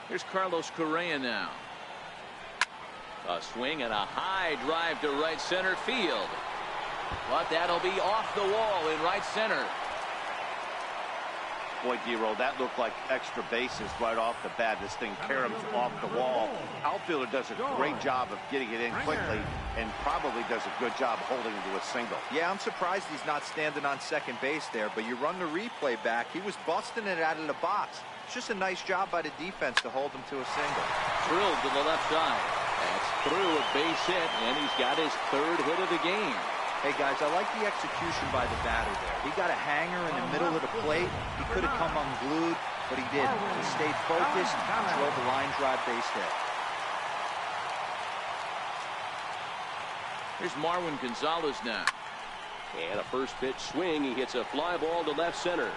Here's Carlos Correa now. A swing and a high drive to right center field. But that'll be off the wall in right center. Boy, D-Roll, that looked like extra bases right off the bat. This thing caroms off the wall. Outfielder does a great job of getting it in quickly and probably does a good job holding it to a single. Yeah, I'm surprised he's not standing on second base there, but you run the replay back. He was busting it out of the box. It's just a nice job by the defense to hold him to a single. Drilled to the left side. That's through a base hit, and he's got his 3rd hit of the game. Hey, guys, I like the execution by the batter there. He got a hanger in the middle of the plate. He could have come unglued, but he didn't. He stayed focused and drove a line drive base hit. Here's Marwin Gonzalez now. And a first pitch swing. He hits a fly ball to left center.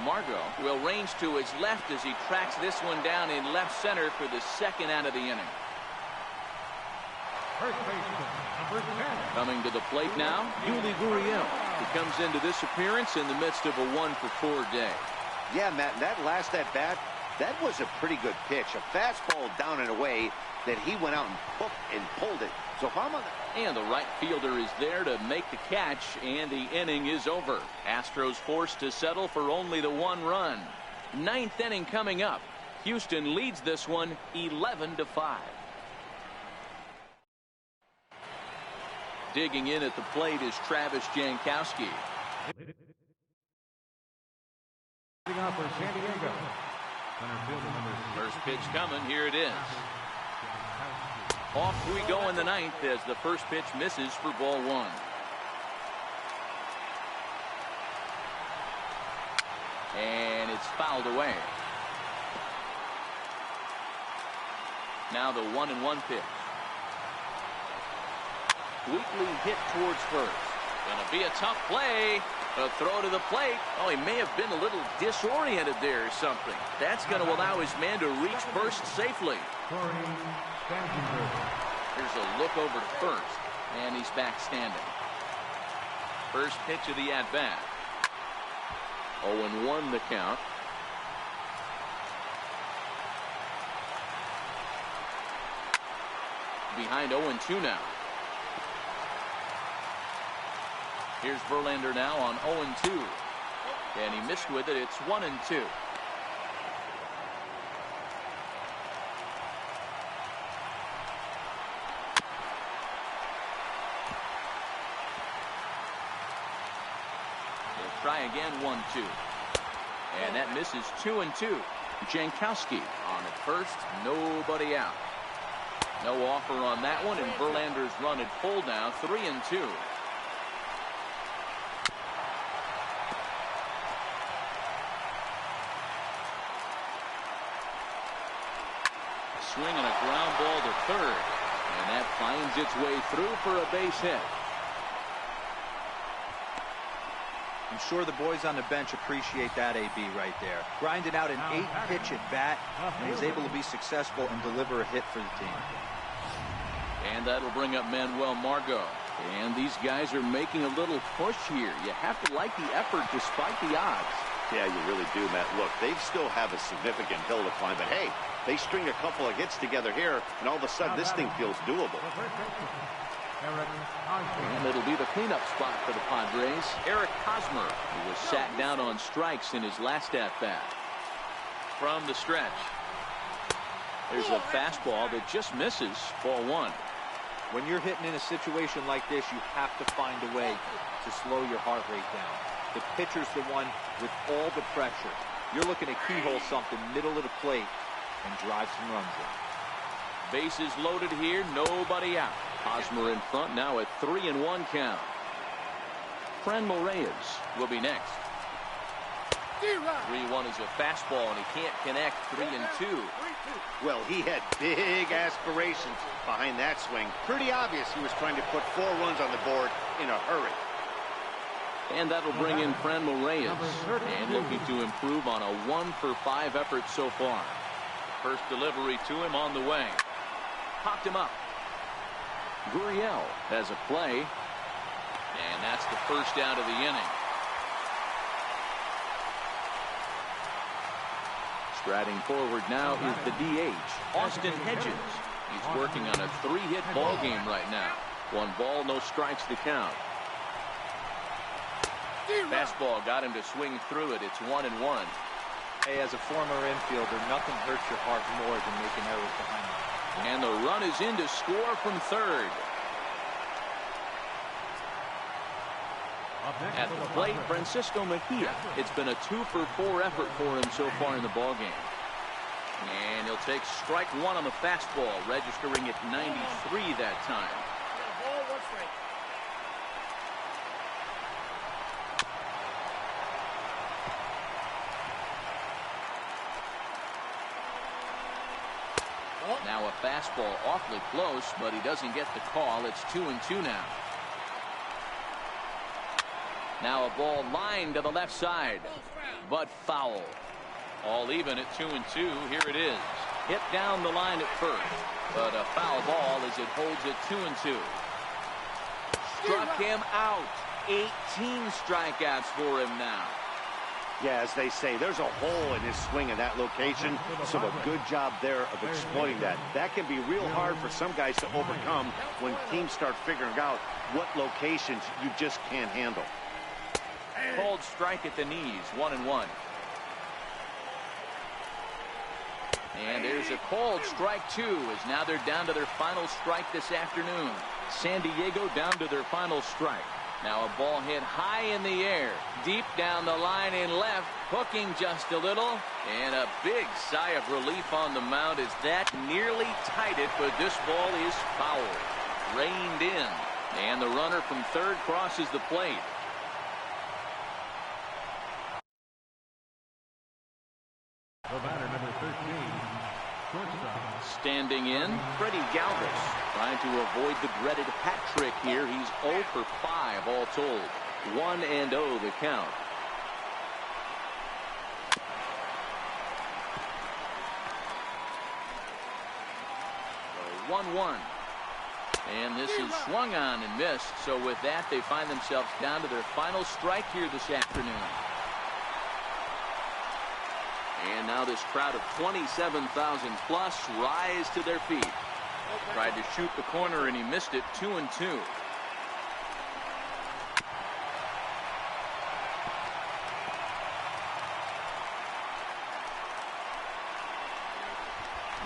Margot will range to his left as he tracks this one down in left center for the 2nd out of the inning. Coming to the plate now, Yuli Gurriel. He comes into this appearance in the midst of a 1-for-4 day. Yeah, Matt, that last at bat, that was a pretty good pitch. A fastball down and away that he went out and pulled it. So if I'm on and the right fielder is there to make the catch, and the inning is over. Astros forced to settle for only the 1 run. 9th inning coming up. Houston leads this one 11-5. Digging in at the plate is Travis Jankowski. First pitch coming. Here it is. Off we go in the 9th as the first pitch misses for ball 1. And it's fouled away. Now the 1-1 pitch. Weakly hit towards first. Gonna be a tough play. A throw to the plate. Oh, he may have been a little disoriented there or something. That's going to allow his man to reach first safely. Here's a look over to first, and he's back standing. First pitch of the at-bat. 0-1 the count. Behind 0-2 now. Here's Verlander now on 0-2. And he missed with it. It's 1-2. Try again, 1-2. And that misses 2-2. Jankowski on at first, nobody out. No offer on that one, and Verlander's run at full now, 3-2. Swing and a ground ball to third, and that finds its way through for a base hit. I'm sure the boys on the bench appreciate that, AB, right there. Grinding out an 8-pitch at bat and was able to be successful and deliver a hit for the team. And that'll bring up Manuel Margot. And these guys are making a little push here. You have to like the effort despite the odds. Yeah, you really do, Matt. Look, they still have a significant hill to climb, but hey, they string a couple of hits together here, and all of a sudden this thing feels doable. And it'll be the cleanup spot for the Padres. Eric Hosmer, who was sat down on strikes in his last at-bat. From the stretch, there's a fastball that just misses, ball one. When you're hitting in a situation like this, you have to find a way to slow your heart rate down. The pitcher's the one with all the pressure. You're looking to keyhole something middle of the plate and drive some runs in. Bases loaded here, nobody out. Hosmer in front now at 3-1 count. Franmil Reyes will be next. 3-1 is a fastball, and he can't connect. 3-2. Well, he had big aspirations behind that swing. Pretty obvious he was trying to put 4 runs on the board in a hurry. And that'll bring in Franmil Reyes, and looking to improve on a 1-for-5 effort so far. First delivery to him on the way. Popped him up. Gurriel has a play, and that's the first out of the inning. Striding forward now is the DH, Austin Hedges. He's working on a 3-hit ball game right now. 1 ball, no strikes to count. Fastball got him to swing through it. It's 1-1. Hey, as a former infielder, nothing hurts your heart more than making errors behind you. And the run is in to score from third. At the plate, Francisco Mejia. It's been a 2-for-4 effort for him so far in the ballgame. And he'll take strike 1 on the fastball, registering at 93 that time. 1. Now a fastball awfully close, but he doesn't get the call. It's 2-2 now. Now a ball lined to the left side, but foul. All even at 2-2. Here it is. Hit down the line at first, but a foul ball as it holds at 2-2. Struck him out. 18 strikeouts for him now. Yeah, as they say, there's a hole in his swing in that location, so a good job there of exploiting that. That can be real hard for some guys to overcome when teams start figuring out what locations you just can't handle. Called strike at the knees, 1-1. And there's a called strike 2, as now they're down to their final strike this afternoon. San Diego down to their final strike. Now a ball hit high in the air, deep down the line in left, hooking just a little, and a big sigh of relief on the mound as that nearly tied it, but this ball is foul. Reined in, and the runner from third crosses the plate. The batter, number 13, shortstop. Standing in, Freddie Galvis, trying to avoid the dreaded hat trick here. He's 0 for 5 all told. 1-0 the count. So 1-1. And this is swung on and missed. So with that, they find themselves down to their final strike here this afternoon. And now this crowd of 27,000 plus rise to their feet. Tried to shoot the corner and he missed it. 2-2.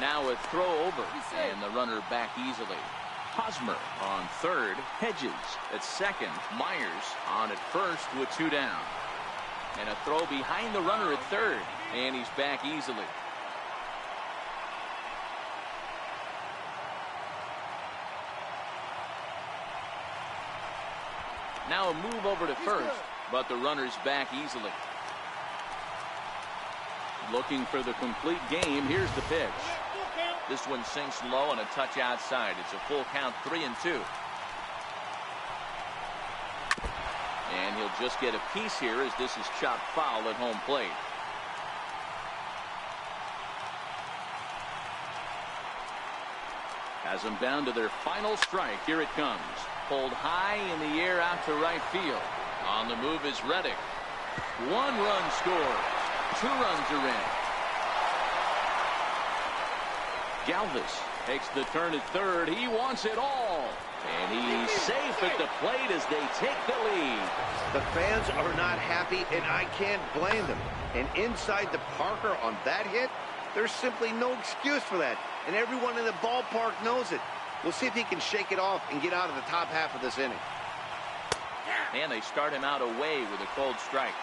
Now a throw over and the runner back easily. Hosmer on third. Hedges at second. Myers on at first with 2 down. And a throw behind the runner at third. And he's back easily. Now a move over to first, but the runner's back easily. Looking for the complete game. Here's the pitch. This one sinks low and a touch outside. It's a full count, 3-2. And he'll just get a piece here as this is chopped foul at home plate. Has them down to their final strike. Here it comes. Pulled high in the air out to right field. On the move is Reddick. 1 run scores. 2 runs are in. Galvis takes the turn at third. He wants it all. And he's safe at the plate as they take the lead. The fans are not happy, and I can't blame them. And inside the Parker on that hit, there's simply no excuse for that. And everyone in the ballpark knows it. We'll see if he can shake it off and get out of the top half of this inning. And they start him out away with a cold strike.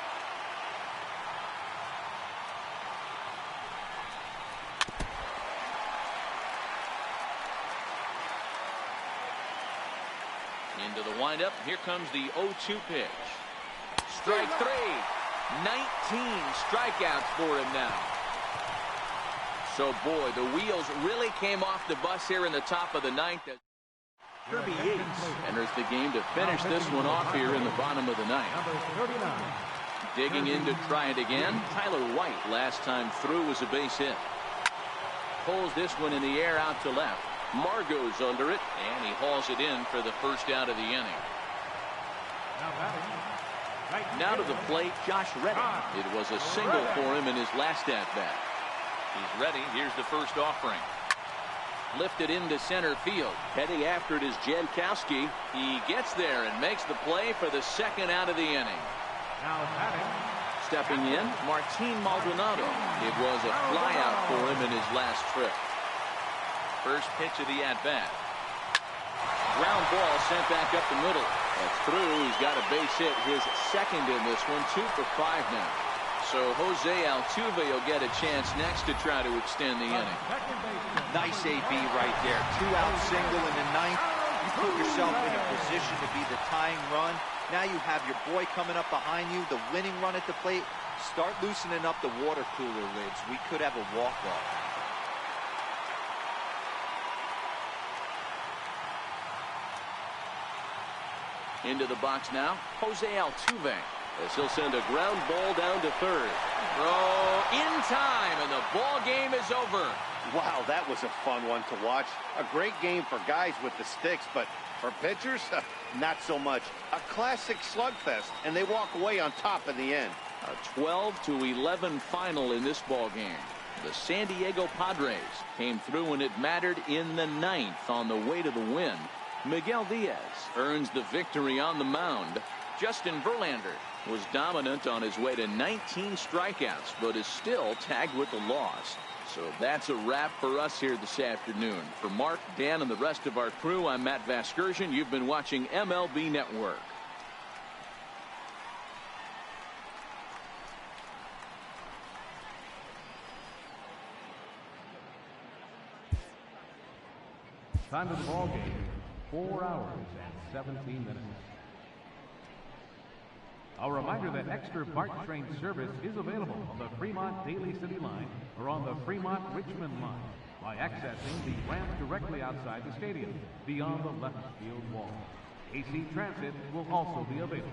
Into the windup. Here comes the 0-2 pitch. Strike 3. 19 strikeouts for him now. So, boy, the wheels really came off the bus here in the top of the ninth. Kirby Yates enters the game to finish this one off here in the bottom of the ninth. Digging in to try it again. Tyler White last time through was a base hit. Pulls this one in the air out to left. Margot's under it, and he hauls it in for the first out of the inning. Now to the plate, Josh Reddick. It was a single for him in his last at-bat. He's ready. Here's the first offering. Lifted into center field. Heading after it is Jankowski. He gets there and makes the play for the second out of the inning. Stepping in, Martin Maldonado. It was a flyout for him in his last trip. First pitch of the at-bat. Ground ball sent back up the middle. That's through. He's got a base hit. His second in this one. 2 for 5 now. So Jose Altuve will get a chance next to try to extend the inning. Nice AB right there. 2-out single in the ninth. You put yourself in a position to be the tying run. Now you have your boy coming up behind you, the winning run at the plate. Start loosening up the water cooler lids. We could have a walk-off. Into the box now, Jose Altuve. As he'll send a ground ball down to third. Throw in time, and the ball game is over. Wow, that was a fun one to watch. A great game for guys with the sticks, but for pitchers, not so much. A classic slugfest, and they walk away on top in the end. A 12-11 final in this ball game. The San Diego Padres came through when it mattered in the ninth on the way to the win. Miguel Diaz earns the victory on the mound. Justin Verlander was dominant on his way to 19 strikeouts, but is still tagged with the loss. So that's a wrap for us here this afternoon. For Mark, Dan, and the rest of our crew, I'm Matt Vasgersian. You've been watching MLB Network. Time of the ball game, 4 hours and 17 minutes. A reminder that extra BART train service is available on the Fremont Daly City line or on the Fremont Richmond line by accessing the ramp directly outside the stadium beyond the left field wall. AC Transit will also be available.